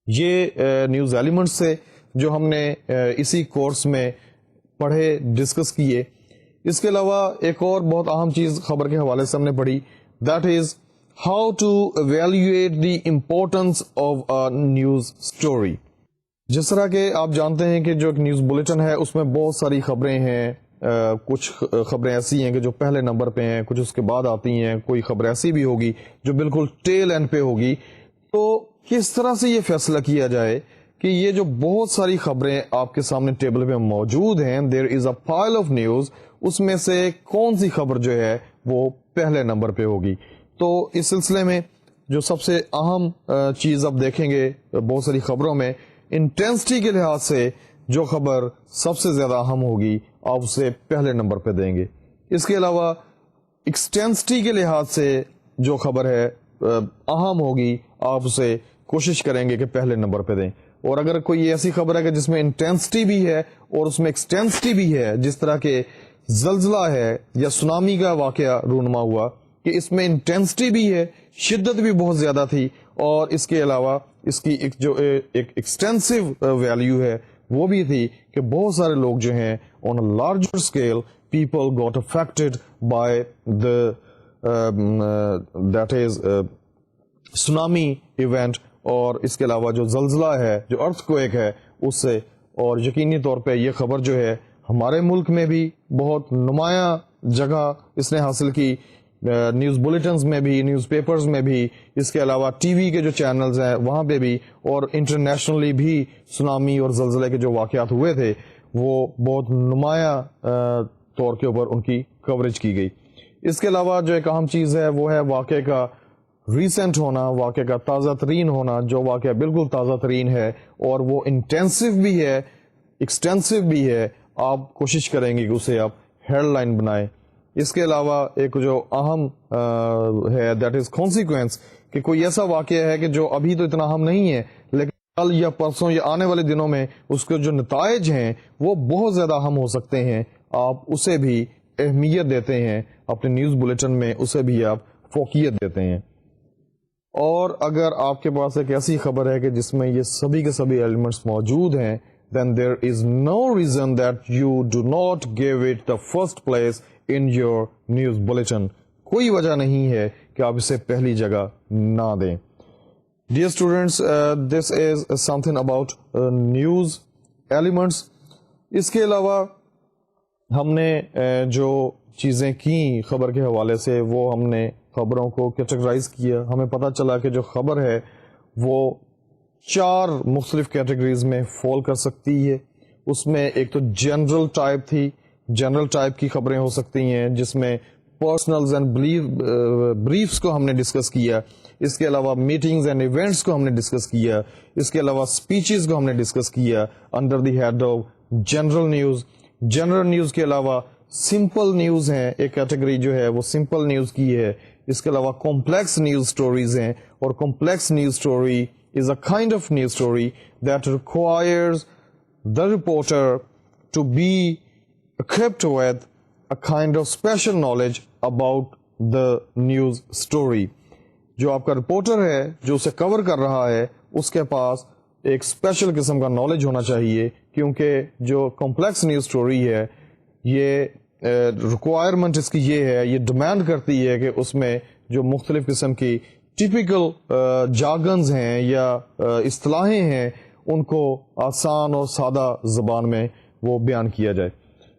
یہ نیوز ایلیمنٹس سے جو ہم نے اسی کورس میں پڑھے, ڈسکس کیے. اس کے علاوہ ایک اور بہت اہم چیز خبر کے حوالے سے ہم نے پڑھی, that is how to evaluate the importance of a news story. جس طرح کہ آپ جانتے ہیں کہ جو ایک نیوز بلیٹن ہے اس میں بہت ساری خبریں ہیں. کچھ خبریں ایسی ہیں کہ جو پہلے نمبر پہ ہیں, کچھ اس کے بعد آتی ہیں, کوئی خبر ایسی بھی ہوگی جو بالکل ٹیل اینڈ پہ ہوگی. تو کس طرح سے یہ فیصلہ کیا جائے کہ یہ جو بہت ساری خبریں آپ کے سامنے ٹیبل پہ موجود ہیں, دیر از اے پائل آف نیوز, اس میں سے کون سی خبر جو ہے وہ پہلے نمبر پہ ہوگی. تو اس سلسلے میں جو سب سے اہم چیز آپ دیکھیں گے بہت ساری خبروں میں, انٹینسٹی کے لحاظ سے جو خبر سب سے زیادہ اہم ہوگی آپ اسے پہلے نمبر پہ دیں گے. اس کے علاوہ ایکسٹینسٹی کے لحاظ سے جو خبر ہے اہم ہوگی آپ اسے کوشش کریں گے کہ پہلے نمبر پہ دیں. اور اگر کوئی ایسی خبر ہے کہ جس میں انٹینسٹی بھی ہے اور اس میں ایکسٹینسٹی بھی ہے, جس طرح کے زلزلہ ہے یا سونامی کا واقعہ رونما ہوا کہ اس میں انٹینسٹی بھی ہے, شدت بھی بہت زیادہ تھی, اور اس کے علاوہ اس کی جو ایک ایکسٹینسو ویلیو ہے وہ بھی تھی کہ بہت سارے لوگ جو ہیں on a larger scale people got affected by the that is tsunami event, اور اس کے علاوہ جو زلزلہ ہے, جو ارتھ کویک ہے اس سے. اور یقینی طور پہ یہ خبر جو ہے ہمارے ملک میں بھی بہت نمایاں جگہ اس نے حاصل کی, نیوز بلیٹنز میں بھی, نیوز پیپرز میں بھی, اس کے علاوہ ٹی وی کے جو چینلز ہیں وہاں پہ بھی, اور انٹرنیشنلی بھی سونامی اور زلزلے کے جو واقعات ہوئے تھے وہ بہت نمایاں طور کے اوپر ان کی کوریج کی گئی. اس کے علاوہ جو ایک اہم چیز ہے وہ ہے واقعے کا ریسنٹ ہونا, واقعے کا تازہ ترین ہونا. جو واقعہ بالکل تازہ ترین ہے اور وہ انٹینسو بھی ہے, ایکسٹینسو بھی ہے, آپ کوشش کریں گے کہ اسے آپ ہیڈ لائن بنائیں. اس کے علاوہ ایک جو اہم ہے دیٹ از کانسیکوینس, کہ کوئی ایسا واقعہ ہے کہ جو ابھی تو اتنا اہم نہیں ہے لیکن کل یا پرسوں یا آنے والے دنوں میں اس کے جو نتائج ہیں وہ بہت زیادہ اہم ہو سکتے ہیں, آپ اسے بھی اہمیت دیتے ہیں اپنے نیوز بلیٹن میں, اسے بھی آپ فوقیت دیتے ہیں. اور اگر آپ کے پاس ایک ایسی خبر ہے کہ جس میں یہ سبھی کے سبھی ایلیمنٹس موجود ہیں, then there is no reason that you do not give it the first place in your news bulletin. کوئی وجہ نہیں ہے کہ آپ اسے پہلی جگہ نہ دیں. Dear students, this is something about news elements. اس کے علاوہ ہم نے جو چیزیں کی خبر کے حوالے سے وہ ہم نے خبروں کو کیٹیگرائز کیا. ہمیں پتہ چلا کہ جو خبر ہے وہ 4 مختلف کیٹیگریز میں فال کر سکتی ہے. اس میں ایک تو جنرل ٹائپ تھی. جنرل ٹائپ کی خبریں ہو سکتی ہیں جس میں پرسنلز اینڈ بریفس کو ہم نے ڈسکس کیا. اس کے علاوہ میٹنگز اینڈ ایونٹس کو ہم نے ڈسکس کیا. اس کے علاوہ اسپیچز کو ہم نے ڈسکس کیا under the head of general news. General news کے علاوہ سمپل نیوز ہیں, ایک کیٹیگری جو ہے وہ سمپل نیوز کی ہے. اس کے علاوہ کمپلیکس نیوز سٹوریز ہیں, اور complex news story is a kind of news story that requires the reporter to be equipped with a kind of special knowledge about the news story. جو آپ کا reporter ہے جو اسے کور کر رہا ہے اس کے پاس ایک اسپیشل قسم کا نالج ہونا چاہیے, کیونکہ جو کمپلیکس نیوز سٹوری ہے یہ ریکوائرمنٹ اس کی یہ ہے, یہ ڈیمانڈ کرتی ہے کہ اس میں جو مختلف قسم کی ٹیپیکل جارگنز ہیں یا اصطلاحیں ہیں ان کو آسان اور سادہ زبان میں وہ بیان کیا جائے.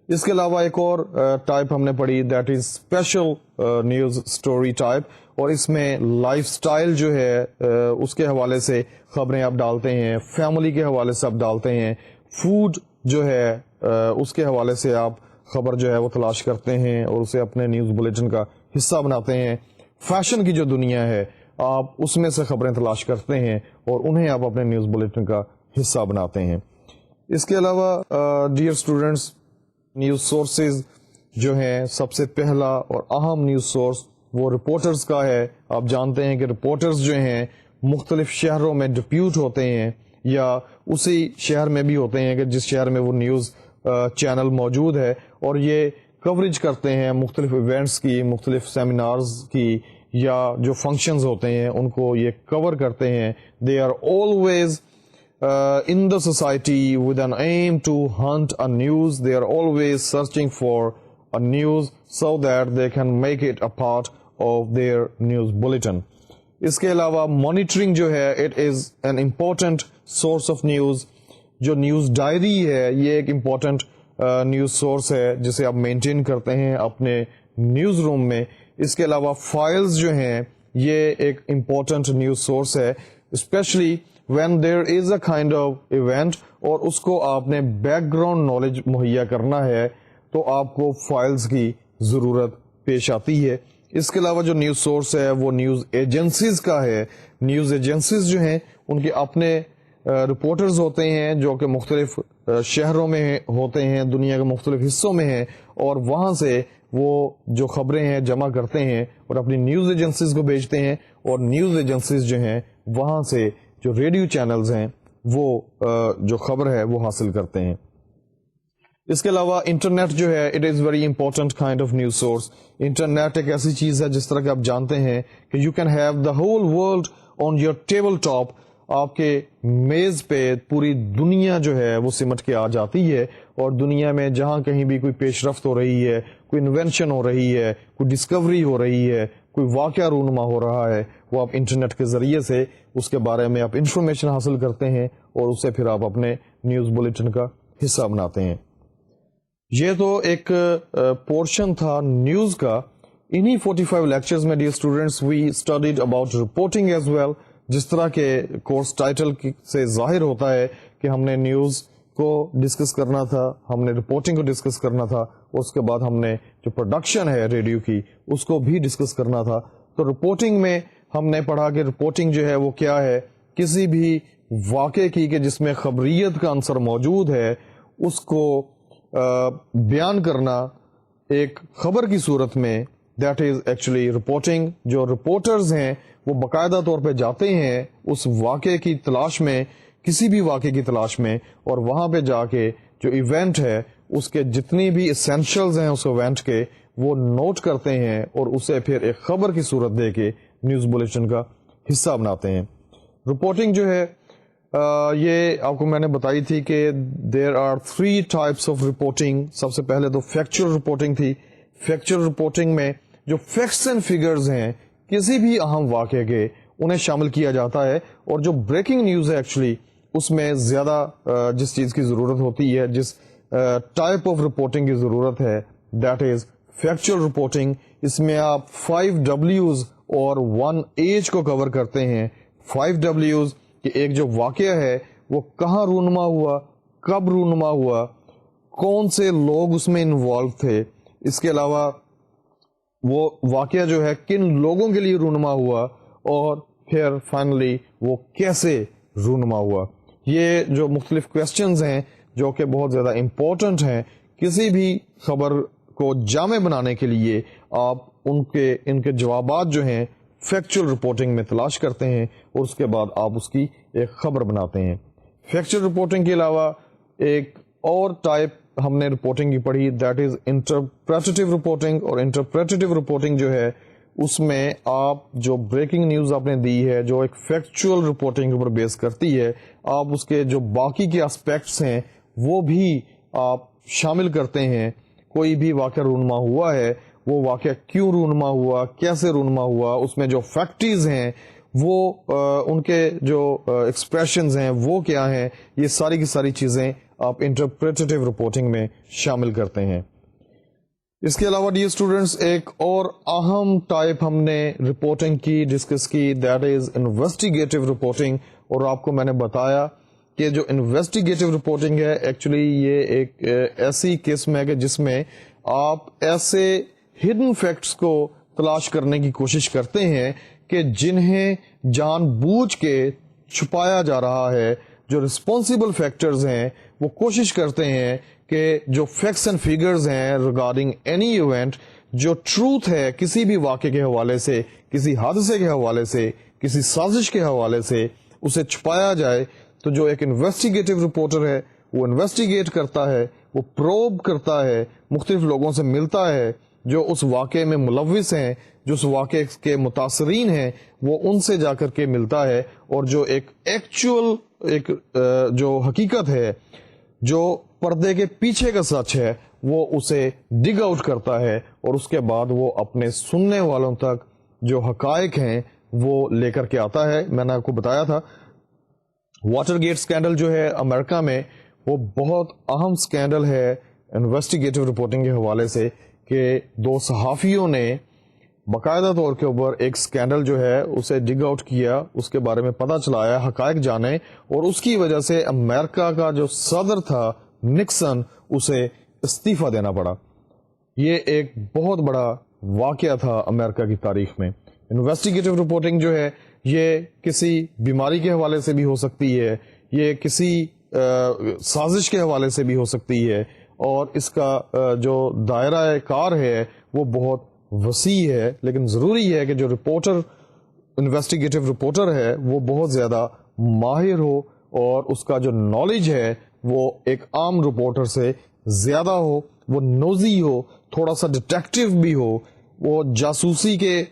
اس کے علاوہ ایک اور ٹائپ ہم نے پڑھی, that is special news story type, اور اس میں لائف سٹائل جو ہے اس کے حوالے سے خبریں آپ ڈالتے ہیں, فیملی کے حوالے سے آپ ڈالتے ہیں, فوڈ جو ہے اس کے حوالے سے آپ خبر جو ہے وہ تلاش کرتے ہیں اور اسے اپنے نیوز بلیٹن کا حصہ بناتے ہیں. فیشن کی جو دنیا ہے آپ اس میں سے خبریں تلاش کرتے ہیں اور انہیں آپ اپنے نیوز بلیٹن کا حصہ بناتے ہیں. اس کے علاوہ ڈیئر اسٹوڈینٹس, نیوز سورسز جو ہیں سب سے پہلا اور اہم نیوز سورس وہ رپورٹرز کا ہے. آپ جانتے ہیں کہ رپورٹرز جو ہیں مختلف شہروں میں ڈپیوٹ ہوتے ہیں یا اسی شہر میں بھی ہوتے ہیں کہ جس شہر میں وہ نیوز چینل موجود ہے, اور یہ کوریج کرتے ہیں مختلف ایونٹس کی, مختلف سیمینارز کی, یا جو فنکشنز ہوتے ہیں ان کو یہ کور کرتے ہیں. They are always in the society with an aim to hunt a news. They are always searching for a news so that they can make it a part of their news bulletin. اس کے علاوہ monitoring جو ہے it is an important source of news. جو news diary ہے یہ ایک important news source ہے جسے آپ مینٹین کرتے ہیں اپنے نیوز روم میں. اس کے علاوہ فائلز جو ہیں یہ ایک امپورٹنٹ نیوز سورس ہے, especially when there is a kind of event اور اس کو آپ نے بیک گراؤنڈ نالج مہیا کرنا ہے تو آپ کو فائلز کی ضرورت پیش آتی ہے. اس کے علاوہ جو نیوز سورس ہے وہ نیوز ایجنسیز کا ہے. نیوز ایجنسیز جو ہیں ان کے اپنے رپورٹرز ہوتے ہیں جو کہ مختلف شہروں میں ہوتے ہیں, دنیا کے مختلف حصوں میں ہیں, اور وہاں سے وہ جو خبریں ہیں جمع کرتے ہیں اور اپنی نیوز ایجنسیز کو بھیجتے ہیں, اور نیوز ایجنسیز جو ہیں وہاں سے جو ریڈیو چینلز ہیں وہ جو خبر ہے وہ حاصل کرتے ہیں. اس کے علاوہ انٹرنیٹ جو ہے it is very important kind of news source. Internet ایک ایسی چیز ہے جس طرح کہ آپ جانتے ہیں کہ you can have the whole world on your table top. آپ کے میز پہ پوری دنیا جو ہے وہ سمٹ کے آ جاتی ہے, اور دنیا میں جہاں کہیں بھی کوئی پیش رفت ہو رہی ہے, کوئی انوینشن ہو رہی ہے, کوئی ڈسکوری ہو رہی ہے, کوئی واقعہ رونما ہو رہا ہے, وہ آپ انٹرنیٹ کے ذریعے سے اس کے بارے میں آپ انفارمیشن حاصل کرتے ہیں اور اسے پھر آپ اپنے نیوز بلیٹن کا حصہ بناتے ہیں. یہ تو ایک پورشن تھا نیوز کا. انہی 45 لیکچرز میں dear students we studied about reporting as well. جس طرح کے کورس ٹائٹل سے ظاہر ہوتا ہے کہ ہم نے نیوز کو ڈسکس کرنا تھا, ہم نے رپورٹنگ کو ڈسکس کرنا تھا, اور اس کے بعد ہم نے جو پروڈکشن ہے ریڈیو کی اس کو بھی ڈسکس کرنا تھا. تو رپورٹنگ میں ہم نے پڑھا کہ رپورٹنگ جو ہے وہ کیا ہے, کسی بھی واقعے کی کہ جس میں خبریت کا عنصر موجود ہے اس کو بیان کرنا ایک خبر کی صورت میں, دیٹ از ایکچولی رپورٹنگ. جو رپورٹرز ہیں وہ باقاعدہ طور پہ جاتے ہیں اس واقعے کی تلاش میں, کسی بھی واقعے کی تلاش میں, اور وہاں پہ جا کے جو ایونٹ ہے اس کے جتنی بھی اسینشلز ہیں اس ایونٹ کے وہ نوٹ کرتے ہیں اور اسے پھر ایک خبر کی صورت دے کے نیوز بلیٹن کا حصہ بناتے ہیں. رپورٹنگ جو ہے یہ آپ کو میں نے بتائی تھی کہ there are 3 types of reporting. سب سے پہلے تو فیکچوئل رپورٹنگ تھی. فیکچوئل رپورٹنگ میں جو فیکٹس اینڈ فگرز ہیں کسی بھی اہم واقعے کے انہیں شامل کیا جاتا ہے, اور جو بریکنگ نیوز ہے ایکچولی اس میں زیادہ جس چیز کی ضرورت ہوتی ہے, جس ٹائپ آف رپورٹنگ کی ضرورت ہے, دیٹ از فیکچوئل رپورٹنگ. اس میں آپ 5 Ws اور 1 H کو کور کرتے ہیں. 5 Ws کہ ایک جو واقعہ ہے وہ کہاں رونما ہوا, کب رونما ہوا, کون سے لوگ اس میں انوالو تھے, اس کے علاوہ وہ واقعہ جو ہے کن لوگوں کے لیے رونما ہوا, اور پھر فائنلی وہ کیسے رونما ہوا. یہ جو مختلف کویسچنز ہیں جو کہ بہت زیادہ امپورٹنٹ ہیں کسی بھی خبر کو جامع بنانے کے لیے, آپ ان کے جوابات جو ہیں فیکچوئل رپورٹنگ میں تلاش کرتے ہیں اور اس کے بعد آپ اس کی ایک خبر بناتے ہیں. فیکچوئل رپورٹنگ کے علاوہ ایک اور ٹائپ ہم نے رپورٹنگ کی پڑھی, دیٹ از انٹرپریٹیو رپورٹنگ. اور انٹرپریٹیو رپورٹنگ جو ہے اس میں آپ جو بریکنگ نیوز آپ نے دی ہے جو ایک فیکچوئل رپورٹنگ کے اوپر بیس کرتی ہے, آپ اس کے جو باقی کے اسپیکٹس ہیں وہ بھی آپ شامل کرتے ہیں. کوئی بھی واقعہ رونما ہوا ہے, وہ واقعہ کیوں رونما ہوا, کیسے رونما ہوا, اس میں جو فیکٹرز ہیں وہ ان کے جو ایکسپریشنز ہیں وہ کیا ہیں, یہ ساری کی ساری چیزیں آپ انٹرپریٹیو رپورٹنگ میں شامل کرتے ہیں. اس کے علاوہ ڈیئر اسٹوڈینٹس ایک اور اہم ٹائپ ہم نے رپورٹنگ کی ڈسکس کی, دیٹ از انویسٹیگیٹو رپورٹنگ. اور آپ کو میں نے بتایا کہ جو انویسٹیگیٹو رپورٹنگ ہے ایکچولی یہ ایک ایسی قسم ہے کہ جس میں آپ ایسے ہڈن فیکٹس کو تلاش کرنے کی کوشش کرتے ہیں کہ جنہیں جان بوجھ کے چھپایا جا رہا ہے. جو رسپانسبل فیکٹرز ہیں وہ کوشش کرتے ہیں کہ جو فیکٹس اینڈ فیگرز ہیں ریگارڈنگ اینی ایونٹ, جو ٹروتھ ہے کسی بھی واقعے کے حوالے سے, کسی حادثے کے حوالے سے, کسی سازش کے حوالے سے, اسے چھپایا جائے. تو جو ایک انویسٹیگیٹو رپورٹر ہے وہ انویسٹیگیٹ کرتا ہے, وہ پروب کرتا ہے, مختلف لوگوں سے ملتا ہے جو اس واقعے میں ملوث ہیں, جو اس واقعے کے متاثرین ہیں, وہ ان سے جا کر کے ملتا ہے, اور جو ایک ایکچوئل ایک جو حقیقت ہے, جو پردے کے پیچھے کا سچ ہے, وہ اسے ڈگ آؤٹ کرتا ہے, اور اس کے بعد وہ اپنے سننے والوں تک جو حقائق ہیں وہ لے کر کے آتا ہے. میں نے آپ کو بتایا تھا واٹر گیٹ اسکینڈل جو ہے امریکہ میں وہ بہت اہم اسکینڈل ہے انویسٹیگیٹو رپورٹنگ کے حوالے سے, کہ دو صحافیوں نے باقاعدہ طور کے اوپر ایک اسکینڈل جو ہے اسے ڈگ آؤٹ کیا, اس کے بارے میں پتہ چلایا, حقائق جانے, اور اس کی وجہ سے امریکہ کا جو صدر تھا نکسن اسے استعفیٰ دینا پڑا. یہ ایک بہت بڑا واقعہ تھا امریکہ کی تاریخ میں. انویسٹیگیٹو رپورٹنگ جو ہے یہ کسی بیماری کے حوالے سے بھی ہو سکتی ہے, یہ کسی سازش کے حوالے سے بھی ہو سکتی ہے, اور اس کا جو دائرہ کار ہے وہ بہت وسیع ہے. لیکن ضروری ہے کہ جو رپورٹر انویسٹیگیٹو رپورٹر ہے وہ بہت زیادہ ماہر ہو, اور اس کا جو نالج ہے وہ ایک عام رپورٹر سے زیادہ ہو, وہ نوزی ہو, تھوڑا سا ڈیٹیکٹیو بھی ہو, وہ جاسوسی کے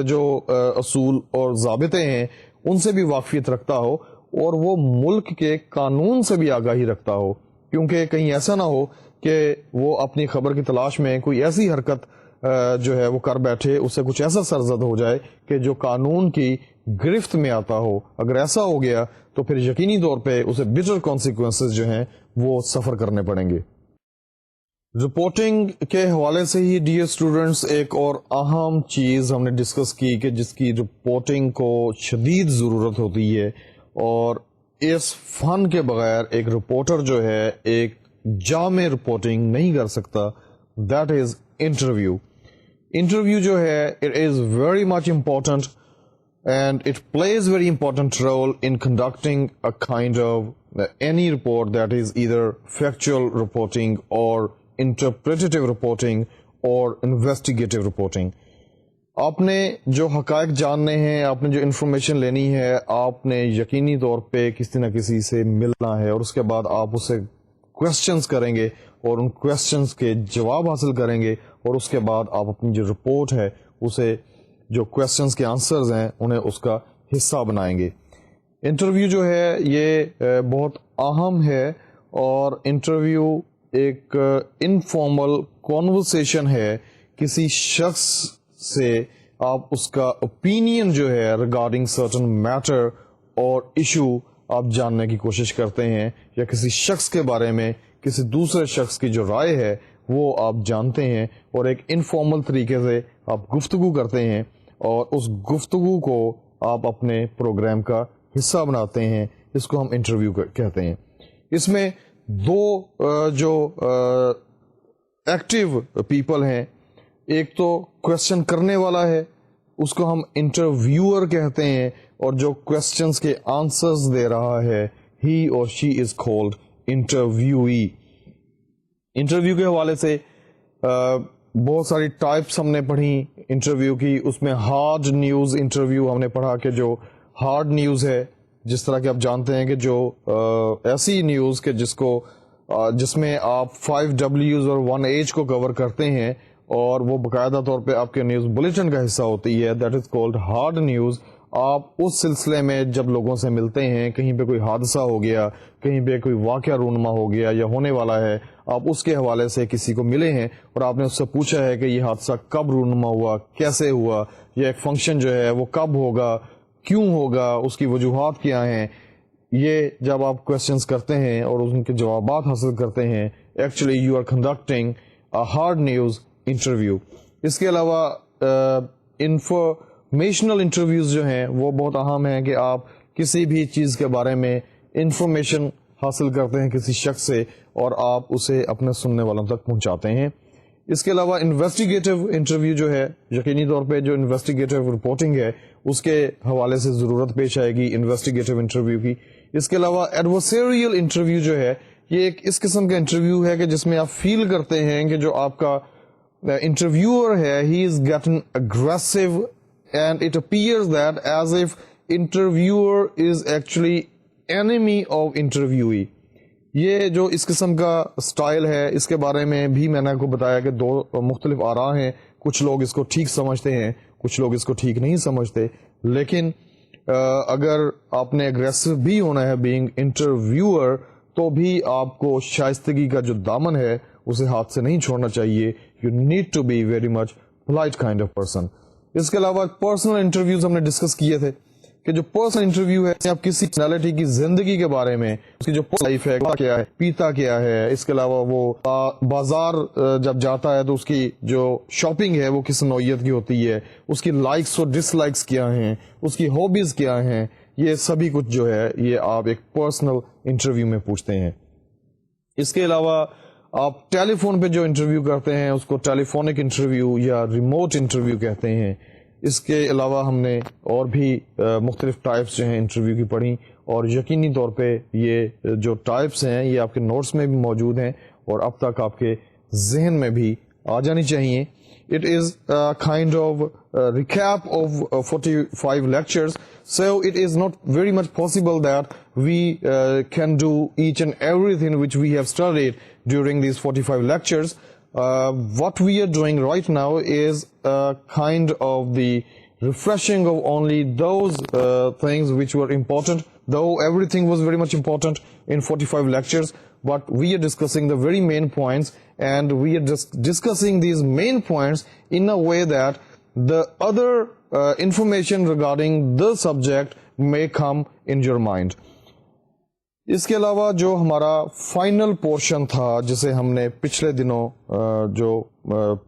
جو اصول اور ضابطے ہیں ان سے بھی واقفیت رکھتا ہو, اور وہ ملک کے قانون سے بھی آگاہی رکھتا ہو, کیونکہ کہیں ایسا نہ ہو کہ وہ اپنی خبر کی تلاش میں کوئی ایسی حرکت جو ہے وہ کر بیٹھے, اسے کچھ ایسا سرزد ہو جائے کہ جو قانون کی گرفت میں آتا ہو. اگر ایسا ہو گیا تو پھر یقینی طور پہ اسے بیٹر کانسیکوینسز جو ہیں وہ سفر کرنے پڑیں گے. رپورٹنگ کے حوالے سے ہی ڈیئر اسٹوڈینٹس ایک اور اہم چیز ہم نے ڈسکس کی کہ جس کی رپورٹنگ کو شدید ضرورت ہوتی ہے, اور اس فن کے بغیر ایک رپورٹر جو ہے ایک جامع رپورٹنگ نہیں کر سکتا, دیٹ از انٹرویو. انٹرویو جو ہے it is very much important and it plays very important role in conducting a kind of any report, that is either factual reporting اور انٹرپریٹیو رپورٹنگ اور انویسٹیگیٹو رپورٹنگ. آپ نے جو حقائق جاننے ہیں, آپ نے جو انفارمیشن لینی ہے, آپ نے یقینی طور پہ کسی نہ کسی سے ملنا ہے, اور اس کے بعد آپ اسے کوشچنز کریں گے اور ان کوشچنز کے جواب حاصل کریں گے, اور اس کے بعد آپ اپنی جو رپورٹ ہے اسے جو کوشچنز کے آنسرز ہیں انہیں اس کا حصہ بنائیں گے. انٹرویو جو ہے یہ بہت اہم ہے, اور انٹرویو ایک انفارمل کانورسیشن ہے کسی شخص سے. آپ اس کا اوپینین جو ہے ریگارڈنگ سرٹن میٹر اور ایشو آپ جاننے کی کوشش کرتے ہیں, یا کسی شخص کے بارے میں کسی دوسرے شخص کی جو رائے ہے وہ آپ جانتے ہیں, اور ایک انفارمل طریقے سے آپ گفتگو کرتے ہیں, اور اس گفتگو کو آپ اپنے پروگرام کا حصہ بناتے ہیں، اس کو ہم انٹرویو کہتے ہیں. اس میں دو جو ایکٹیو پیپل ہیں، ایک تو کوشچن کرنے والا ہے، اس کو ہم انٹرویور کہتے ہیں، اور جو کوشچنس کے آنسرز دے رہا ہے ہی اور شی از کالڈ انٹرویوئی. انٹرویو کے حوالے سے بہت ساری ٹائپس ہم نے پڑھی انٹرویو کی. اس میں ہارڈ نیوز انٹرویو ہم نے پڑھا کہ جو ہارڈ نیوز ہے، جس طرح کہ آپ جانتے ہیں کہ جو ایسی نیوز کہ جس میں آپ 5 Ws اور 1 H کو کور کرتے ہیں اور وہ باقاعدہ طور پہ آپ کے نیوز بلیٹن کا حصہ ہوتی ہے، that is called hard news. آپ اس سلسلے میں جب لوگوں سے ملتے ہیں، کہیں پہ کوئی حادثہ ہو گیا، کہیں پہ کوئی واقعہ رونما ہو گیا یا ہونے والا ہے، آپ اس کے حوالے سے کسی کو ملے ہیں اور آپ نے اس سے پوچھا ہے کہ یہ حادثہ کب رونما ہوا، کیسے ہوا، یا ایک فنکشن جو ہے وہ کب ہوگا، کیوں ہوگا، اس کی وجوہات کیا ہیں. یہ جب آپ کوشچنس کرتے ہیں اور ان کے جوابات حاصل کرتے ہیں، actually you are conducting a hard news interview. اس کے علاوہ انفارمیشنل انٹرویوز جو ہیں وہ بہت اہم ہیں کہ آپ کسی بھی چیز کے بارے میں انفارمیشن حاصل کرتے ہیں کسی شخص سے اور آپ اسے اپنے سننے والوں تک پہنچاتے ہیں. اس کے علاوہ انویسٹیگیٹو انٹرویو جو ہے، یقینی طور پہ جو انویسٹیگیٹو رپورٹنگ ہے اس کے حوالے سے ضرورت پیش آئے گی انویسٹیگیٹو انٹرویو کی. اس کے علاوہ ایڈورسریل انٹرویو جو ہے، یہ ایک اس قسم کا انٹرویو ہے کہ جس میں آپ فیل کرتے ہیں کہ جو آپ کا انٹرویور ہے he is getting aggressive and it appears that as if interviewer is actually enemy of interviewee. یہ جو اس قسم کا سٹائل ہے، اس کے بارے میں بھی میں نے آپ کو بتایا کہ دو مختلف آراء ہیں. کچھ لوگ اس کو ٹھیک سمجھتے ہیں، کچھ لوگ اس کو ٹھیک نہیں سمجھتے. لیکن اگر آپ نے اگریسو بھی ہونا ہے بینگ انٹرویور، تو بھی آپ کو شائستگی کا جو دامن ہے اسے ہاتھ سے نہیں چھوڑنا چاہیے. You need to be very much polite kind of person. اس کے علاوہ پرسنل انٹرویوز ہم نے ڈسکس کیے تھے کہ جو پرسنل انٹرویو ہے آپ کسی پرسنالٹی کی زندگی کے بارے میں، اس کی جو لائف ہے، کیا ہے، پیتا کیا ہے. اس کے علاوہ وہ بازار جب جاتا ہے تو اس کی جو شاپنگ ہے وہ کس نوعیت کی ہوتی ہے، اس کی لائکس اور ڈس لائکس کیا ہیں، اس کی ہابیز کیا ہیں. یہ سبھی کچھ جو ہے یہ آپ ایک پرسنل انٹرویو میں پوچھتے ہیں. اس کے علاوہ آپ ٹیلی فون پہ جو انٹرویو کرتے ہیں اس کو ٹیلی فونک انٹرویو یا ریموٹ انٹرویو کہتے ہیں. اس کے علاوہ ہم نے اور بھی مختلف ٹائپس جو ہیں انٹرویو کی پڑھی، اور یقینی طور پہ یہ جو ٹائپس ہیں یہ آپ کے نوٹس میں بھی موجود ہیں اور اب تک آپ کے ذہن میں بھی آ جانی چاہیے. It is a kind of recap of 45 lectures, so it is not very much possible that we can do each and everything which we have studied during these 45 lectures. What we are doing right now is a kind of the refreshing of only those things which were important, though everything was very much important in 45 lectures, but we are discussing the very main points, and we are just discussing these main points in a way that the other information regarding the subject may come in your mind. اس کے علاوہ جو ہمارا final portion تھا جسے ہم نے پچھلے دنوں جو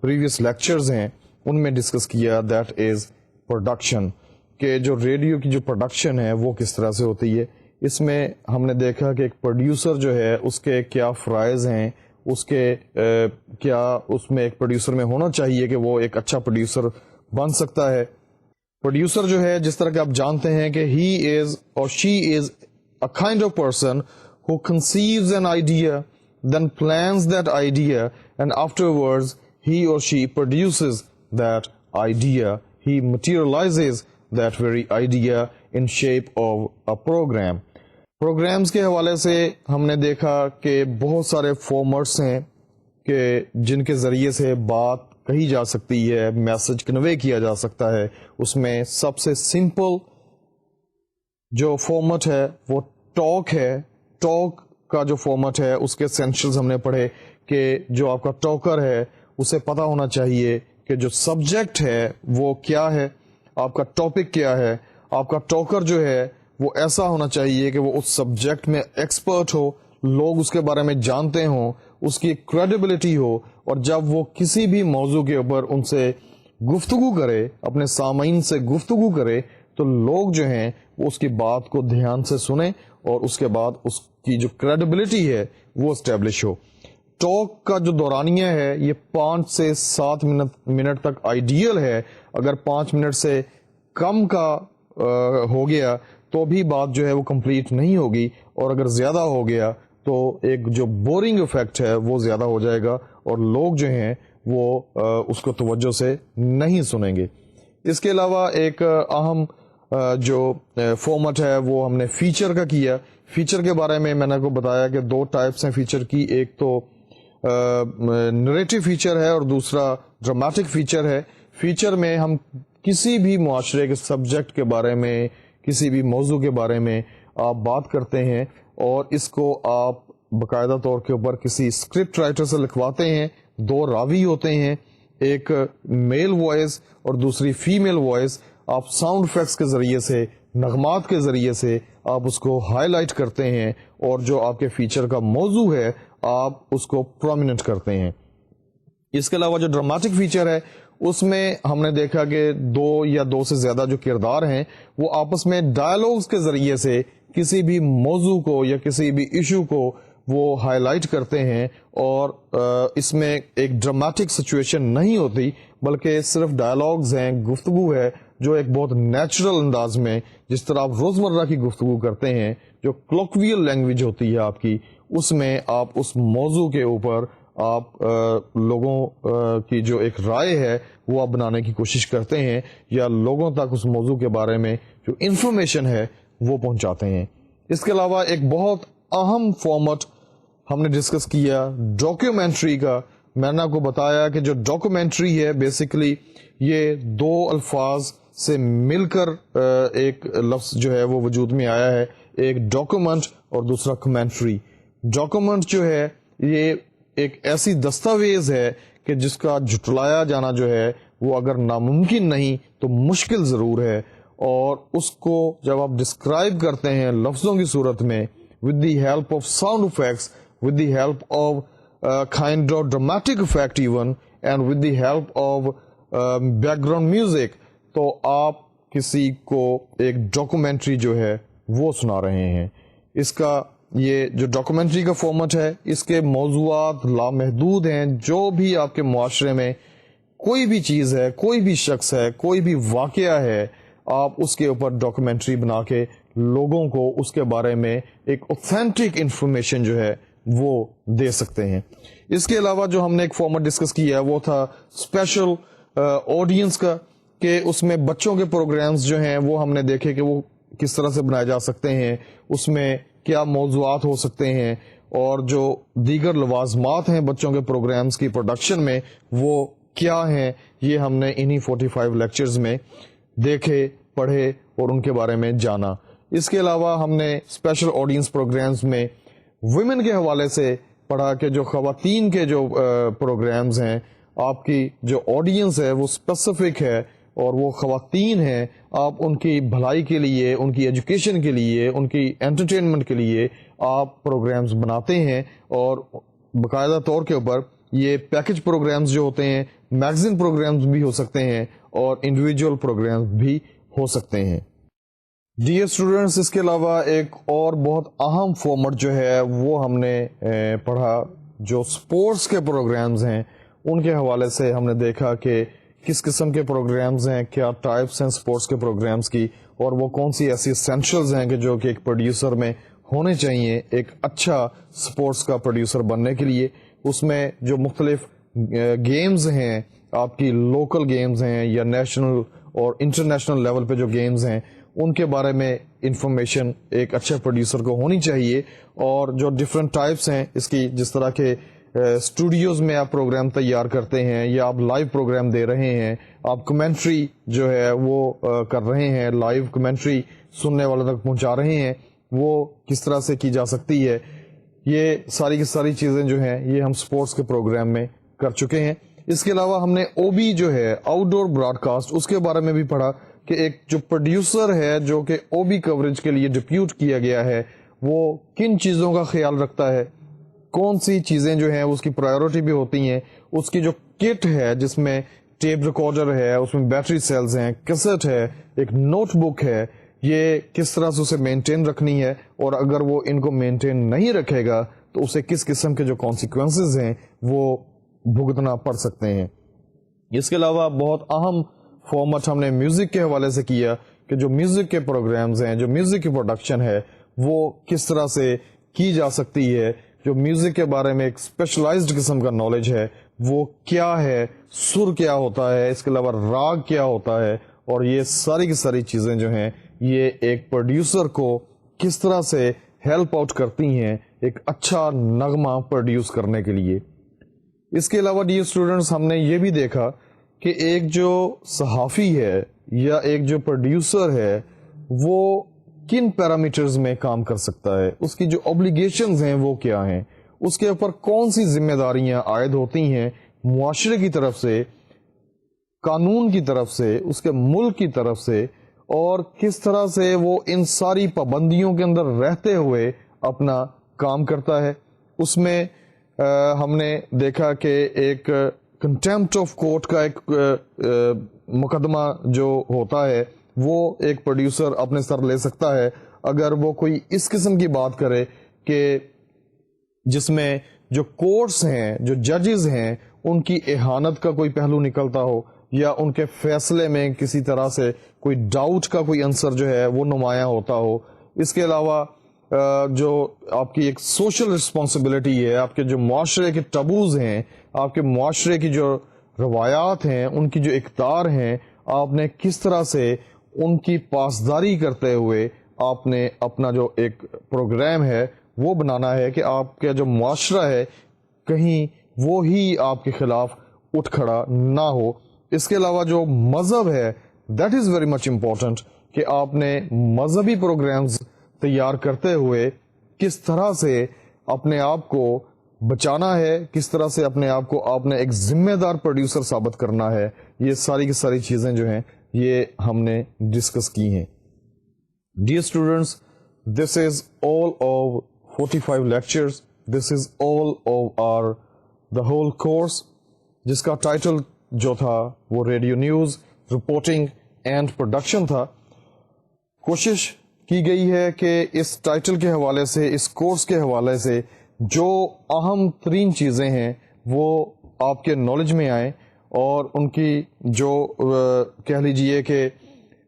پریویس لیکچرز ہیں ان میں ڈسکس کیا، دیٹ از پروڈکشن، کہ جو ریڈیو کی جو پروڈکشن ہے وہ کس طرح سے ہوتی ہے. اس میں ہم نے دیکھا کہ ایک پروڈیوسر جو ہے اس کے کیا فرائض ہیں، اس کے کیا اس میں ایک پروڈیوسر میں ہونا چاہیے کہ وہ ایک اچھا پروڈیوسر بن سکتا ہے. پروڈیوسر جو ہے جس طرح کہ آپ جانتے ہیں کہ ہی از اور she is a kind of person who conceives an idea, then plans that idea, and afterwards he or she produces that idea. He materializes that very idea in shape of a program. Programs کے حوالے سے ہم نے دیکھا کہ بہت سارے formats ہیں کہ جن کے ذریعے سے بات کہی جا سکتی ہے، میسج کنوے کیا جا سکتا ہے. اس میں سب سے سمپل جو فارمیٹ ہے وہ ٹاک ہے. ٹاک کا جو فارمیٹ ہے اس کے اسینشلز ہم نے پڑھے کہ جو آپ کا ٹاکر ہے اسے پتا ہونا چاہیے کہ جو سبجیکٹ ہے وہ کیا ہے، آپ کا ٹاپک کیا ہے. آپ کا ٹاکر جو ہے وہ ایسا ہونا چاہیے کہ وہ اس سبجیکٹ میں ایکسپرٹ ہو، لوگ اس کے بارے میں جانتے ہوں، اس کی کریڈیبلٹی ہو، اور جب وہ کسی بھی موضوع کے اوپر ان سے گفتگو کرے، اپنے سامعین سے گفتگو کرے، تو لوگ جو ہیں وہ اس کی بات کو دھیان سے سنیں اور اس کے بعد اس کی جو کریڈیبلٹی ہے وہ اسٹیبلش ہو. ٹاک کا جو دورانیہ ہے یہ 5 سے 7 منٹ تک آئیڈیل ہے. اگر 5 منٹ سے کم کا ہو گیا تو بھی بات جو ہے وہ کمپلیٹ نہیں ہوگی, اور اگر زیادہ ہو گیا تو ایک جو بورنگ افیکٹ ہے وہ زیادہ ہو جائے گا اور لوگ جو ہیں وہ اس کو توجہ سے نہیں سنیں گے. اس کے علاوہ ایک اہم جو فارمیٹ ہے وہ ہم نے فیچر کا کیا. فیچر کے بارے میں نے آپ کو بتایا کہ 2 ٹائپس ہیں فیچر کی, ایک تو نریٹو فیچر ہے اور دوسرا ڈرامیٹک فیچر ہے. فیچر میں ہم کسی بھی معاشرے کے سبجیکٹ کے بارے میں, کسی بھی موضوع کے بارے میں آپ بات کرتے ہیں اور اس کو آپ باقاعدہ طور کے اوپر کسی اسکرپٹ رائٹر سے لکھواتے ہیں. 2 راوی ہوتے ہیں, ایک میل وائس اور دوسری فیمیل وائس. آپ ساؤنڈ افیکٹس کے ذریعے سے, نغمات کے ذریعے سے آپ اس کو ہائی لائٹ کرتے ہیں اور جو آپ کے فیچر کا موضوع ہے آپ اس کو پرومیننٹ کرتے ہیں. اس کے علاوہ جو ڈراماٹک فیچر ہے اس میں ہم نے دیکھا کہ 2 یا 2 سے زیادہ جو کردار ہیں وہ آپس میں ڈائلاگز کے ذریعے سے کسی بھی موضوع کو یا کسی بھی ایشو کو وہ ہائی لائٹ کرتے ہیں, اور اس میں ایک ڈراماٹک سچویشن نہیں ہوتی بلکہ صرف ڈائلاگز ہیں, گفتگو ہے جو ایک بہت نیچرل انداز میں, جس طرح آپ روزمرہ کی گفتگو کرتے ہیں, جو کلوکویل لینگویج ہوتی ہے آپ کی, اس میں آپ اس موضوع کے اوپر آپ لوگوں کی جو ایک رائے ہے وہ آپ بنانے کی کوشش کرتے ہیں یا لوگوں تک اس موضوع کے بارے میں جو انفارمیشن ہے وہ پہنچاتے ہیں. اس کے علاوہ ایک بہت اہم فارمیٹ ہم نے ڈسکس کیا ڈاکیومنٹری کا. میں نے آپ کو بتایا کہ جو ڈاکیومنٹری ہے بیسیکلی یہ 2 الفاظ سے مل کر ایک لفظ جو ہے وہ وجود میں آیا ہے, ایک ڈاکومنٹ اور دوسرا کمنٹری. ڈاکومنٹ جو ہے یہ ایک ایسی دستاویز ہے کہ جس کا جھٹلایا جانا جو ہے وہ اگر ناممکن نہیں تو مشکل ضرور ہے, اور اس کو جب آپ ڈسکرائب کرتے ہیں لفظوں کی صورت میں with the help of sound effects, with the help of kind of dramatic effect even, and with the help of background music, تو آپ کسی کو ایک ڈاکومنٹری جو ہے وہ سنا رہے ہیں. اس کا یہ جو ڈاکومنٹری کا فارمیٹ ہے اس کے موضوعات لامحدود ہیں. جو بھی آپ کے معاشرے میں کوئی بھی چیز ہے, کوئی بھی شخص ہے, کوئی بھی واقعہ ہے, آپ اس کے اوپر ڈاکومنٹری بنا کے لوگوں کو اس کے بارے میں ایک اوتھینٹک انفارمیشن جو ہے وہ دے سکتے ہیں. اس کے علاوہ جو ہم نے ایک فارمیٹ ڈسکس کیا وہ تھا اسپیشل آڈینس کا, کہ اس میں بچوں کے پروگرامز جو ہیں وہ ہم نے دیکھے کہ وہ کس طرح سے بنائے جا سکتے ہیں, اس میں کیا موضوعات ہو سکتے ہیں, اور جو دیگر لوازمات ہیں بچوں کے پروگرامز کی پروڈکشن میں وہ کیا ہیں. یہ ہم نے انہی 45 لیکچرز میں دیکھے, پڑھے اور ان کے بارے میں جانا. اس کے علاوہ ہم نے اسپیشل آڈینس پروگرامز میں ویمن کے حوالے سے پڑھا کہ جو خواتین کے جو پروگرامز ہیں, آپ کی جو آڈینس ہے وہ اسپیسیفک ہے اور وہ خواتین ہیں. آپ ان کی بھلائی کے لیے, ان کی ایجوکیشن کے لیے, ان کی انٹرٹینمنٹ کے لیے آپ پروگرامز بناتے ہیں, اور باقاعدہ طور کے اوپر یہ پیکج پروگرامز جو ہوتے ہیں میگزین پروگرامز بھی ہو سکتے ہیں اور انڈیویجول پروگرامز بھی ہو سکتے ہیں. ڈیئر اسٹوڈینٹس, اس کے علاوہ ایک اور بہت اہم فارمیٹ جو ہے وہ ہم نے پڑھا جو سپورٹس کے پروگرامز ہیں. ان کے حوالے سے ہم نے دیکھا کہ کس قسم کے پروگرامز ہیں, کیا ٹائپس ہیں سپورٹس کے پروگرامز کی, اور وہ کون سی ایسی اسینشلز ہیں کہ جو کہ ایک پروڈیوسر میں ہونے چاہیے ایک اچھا سپورٹس کا پروڈیوسر بننے کے لیے. اس میں جو مختلف گیمز ہیں, آپ کی لوکل گیمز ہیں یا نیشنل اور انٹرنیشنل لیول پہ جو گیمز ہیں, ان کے بارے میں انفارمیشن ایک اچھے پروڈیوسر کو ہونی چاہیے. اور جو ڈفرینٹ ٹائپس ہیں اس کی, جس طرح کے اسٹوڈیوز میں آپ پروگرام تیار کرتے ہیں یا آپ لائیو پروگرام دے رہے ہیں, آپ کمنٹری جو ہے وہ کر رہے ہیں, لائیو کمنٹری سننے والوں تک پہنچا رہے ہیں, وہ کس طرح سے کی جا سکتی ہے. یہ ساری کی ساری چیزیں جو ہیں یہ ہم سپورٹس کے پروگرام میں کر چکے ہیں. اس کے علاوہ ہم نے او بی جو ہے آؤٹ ڈور براڈ کاسٹ, اس کے بارے میں بھی پڑھا کہ ایک جو پروڈیوسر ہے جو کہ او بی کوریج کے لیے ڈپیوٹ کیا گیا ہے وہ کن چیزوں کا خیال رکھتا ہے, کون سی چیزیں جو ہیں اس کی پرائیورٹی بھی ہوتی ہیں, اس کی جو کٹ ہے جس میں ٹیپ ریکارڈر ہے, اس میں بیٹری سیلز ہیں, کیسٹ ہے, ایک نوٹ بک ہے, یہ کس طرح سے اسے مینٹین رکھنی ہے, اور اگر وہ ان کو مینٹین نہیں رکھے گا تو اسے کس قسم کے جو کانسیکوینسز ہیں وہ بھگتنا پڑ سکتے ہیں. اس کے علاوہ بہت اہم فارمیٹ ہم نے میوزک کے حوالے سے کیا کہ جو میوزک کے پروگرامز ہیں, جو میوزک کی پروڈکشن ہے وہ کس طرح سے کی جا سکتی ہے, جو میوزک کے بارے میں ایک اسپیشلائزڈ قسم کا نالج ہے وہ کیا ہے, سر کیا ہوتا ہے, اس کے علاوہ راگ کیا ہوتا ہے, اور یہ ساری کی ساری چیزیں جو ہیں یہ ایک پروڈیوسر کو کس طرح سے ہیلپ آؤٹ کرتی ہیں ایک اچھا نغمہ پروڈیوس کرنے کے لیے. اس کے علاوہ ڈیئر اسٹوڈنٹس, ہم نے یہ بھی دیکھا کہ ایک جو صحافی ہے یا ایک جو پروڈیوسر ہے وہ کن پیرامیٹرز میں کام کر سکتا ہے, اس کی جو اوبلیگیشنز ہیں وہ کیا ہیں, اس کے اوپر کون سی ذمہ داریاں عائد ہوتی ہیں معاشرے کی طرف سے, قانون کی طرف سے, اس کے ملک کی طرف سے, اور کس طرح سے وہ ان ساری پابندیوں کے اندر رہتے ہوئے اپنا کام کرتا ہے. اس میں ہم نے دیکھا کہ ایک کنٹیمپٹ آف کورٹ کا ایک مقدمہ جو ہوتا ہے وہ ایک پروڈیوسر اپنے سر لے سکتا ہے اگر وہ کوئی اس قسم کی بات کرے کہ جس میں جو کورٹس ہیں, جو ججز ہیں, ان کی اہانت کا کوئی پہلو نکلتا ہو, یا ان کے فیصلے میں کسی طرح سے کوئی ڈاؤٹ کا کوئی عنصر جو ہے وہ نمایاں ہوتا ہو. اس کے علاوہ جو آپ کی ایک سوشل رسپانسبلٹی ہے, آپ کے جو معاشرے کے ٹبوز ہیں, آپ کے معاشرے کی جو روایات ہیں, ان کی جو اقدار ہیں, آپ نے کس طرح سے ان کی پاسداری کرتے ہوئے آپ نے اپنا جو ایک پروگرام ہے وہ بنانا ہے کہ آپ کا جو معاشرہ ہے کہیں وہ ہی آپ کے خلاف اٹھ کھڑا نہ ہو. اس کے علاوہ جو مذہب ہے that is very much important کہ آپ نے مذہبی پروگرامز تیار کرتے ہوئے کس طرح سے اپنے آپ کو بچانا ہے, کس طرح سے اپنے آپ کو آپ نے ایک ذمہ دار پروڈیوسر ثابت کرنا ہے. یہ ساری کی ساری چیزیں جو ہیں یہ ہم نے ڈسکس کی ہیں. Dear students, this is all of 45 lectures, this is all of our the whole course, جس کا ٹائٹل جو تھا وہ radio news reporting and production تھا. کوشش کی گئی ہے کہ اس ٹائٹل کے حوالے سے, اس کورس کے حوالے سے جو اہم ترین چیزیں ہیں وہ آپ کے نالج میں آئیں, اور ان کی جو کہہ لیجئے کہ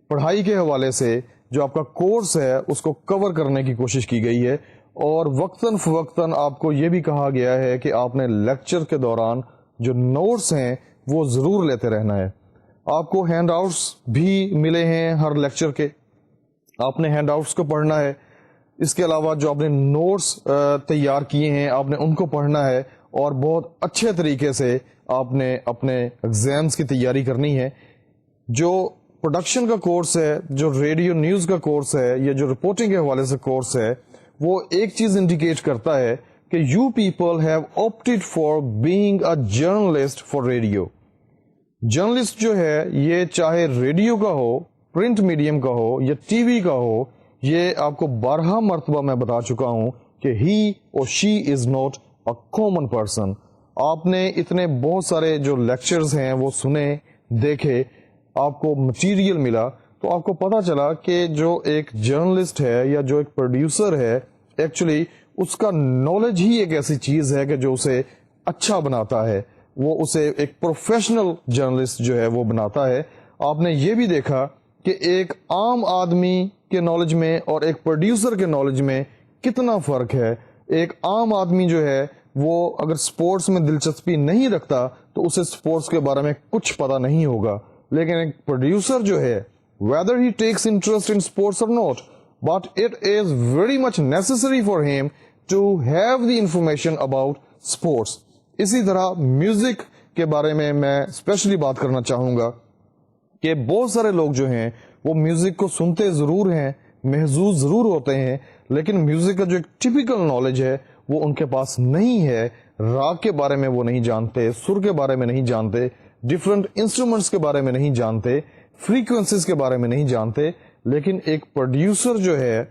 پڑھائی کے حوالے سے جو آپ کا کورس ہے اس کو کور کرنے کی کوشش کی گئی ہے. اور وقتاً فوقتاً آپ کو یہ بھی کہا گیا ہے کہ آپ نے لیکچر کے دوران جو نوٹس ہیں وہ ضرور لیتے رہنا ہے. آپ کو ہینڈ آؤٹس بھی ملے ہیں ہر لیکچر کے, آپ نے ہینڈ آؤٹس کو پڑھنا ہے. اس کے علاوہ جو آپ نے نوٹس تیار کیے ہیں آپ نے ان کو پڑھنا ہے, اور بہت اچھے طریقے سے آپ نے اپنے ایگزامس کی تیاری کرنی ہے. جو پروڈکشن کا کورس ہے, جو ریڈیو نیوز کا کورس ہے, یا جو رپورٹنگ کے حوالے سے کورس ہے, وہ ایک چیز انڈیکیٹ کرتا ہے کہ you people have opted for being a journalist for radio. Journalist جو ہے یہ چاہے ریڈیو کا ہو, پرنٹ میڈیم کا ہو, یا ٹی وی کا ہو, یہ آپ کو 12 مرتبہ میں بتا چکا ہوں کہ ہی اور she is not a common person. آپ نے اتنے بہت سارے جو لیکچرز ہیں وہ سنے, دیکھے, آپ کو مٹیریل ملا, تو آپ کو پتا چلا کہ جو ایک جرنلسٹ ہے یا جو ایک پروڈیوسر ہے ایکچولی اس کا نالج ہی ایک ایسی چیز ہے کہ جو اسے اچھا بناتا ہے, وہ اسے ایک پروفیشنل جرنلسٹ جو ہے وہ بناتا ہے. آپ نے یہ بھی دیکھا کہ ایک عام آدمی کے نالج میں اور ایک پروڈیوسر کے نالج میں کتنا فرق ہے. ایک عام آدمی جو ہے وہ اگر سپورٹس میں دلچسپی نہیں رکھتا تو اسے سپورٹس کے بارے میں کچھ پتا نہیں ہوگا, لیکن ایک پروڈیوسر جو ہے whether he takes interest in sports or not, but it is very much necessary for him to have the information about sports. اسی طرح میوزک کے بارے میں اسپیشلی بات کرنا چاہوں گا کہ بہت سارے لوگ جو ہیں وہ میوزک کو سنتے ضرور ہیں, محظوظ ضرور ہوتے ہیں, لیکن میوزک کا جو ایک ٹپیکل نالج ہے وہ ان کے پاس نہیں ہے. راگ کے بارے میں وہ نہیں جانتے, سر کے بارے میں نہیں جانتے, ڈفرنٹ انسٹرومنٹس کے بارے میں نہیں جانتے, فریکوینسیز کے بارے میں نہیں جانتے. لیکن ایک پروڈیوسر جو ہے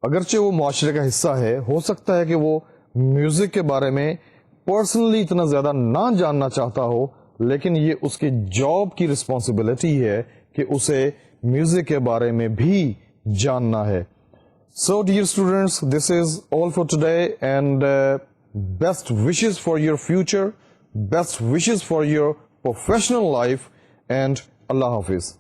اگرچہ وہ معاشرے کا حصہ ہے, ہو سکتا ہے کہ وہ میوزک کے بارے میں پرسنلی اتنا زیادہ نہ جاننا چاہتا ہو, لیکن یہ اس کے جاب کی رسپانسبلٹی ہے کہ اسے میوزک کے بارے میں بھی جاننا ہے. So dear students, this is all for today, and best wishes for your future, best wishes for your professional life, and Allah Hafiz.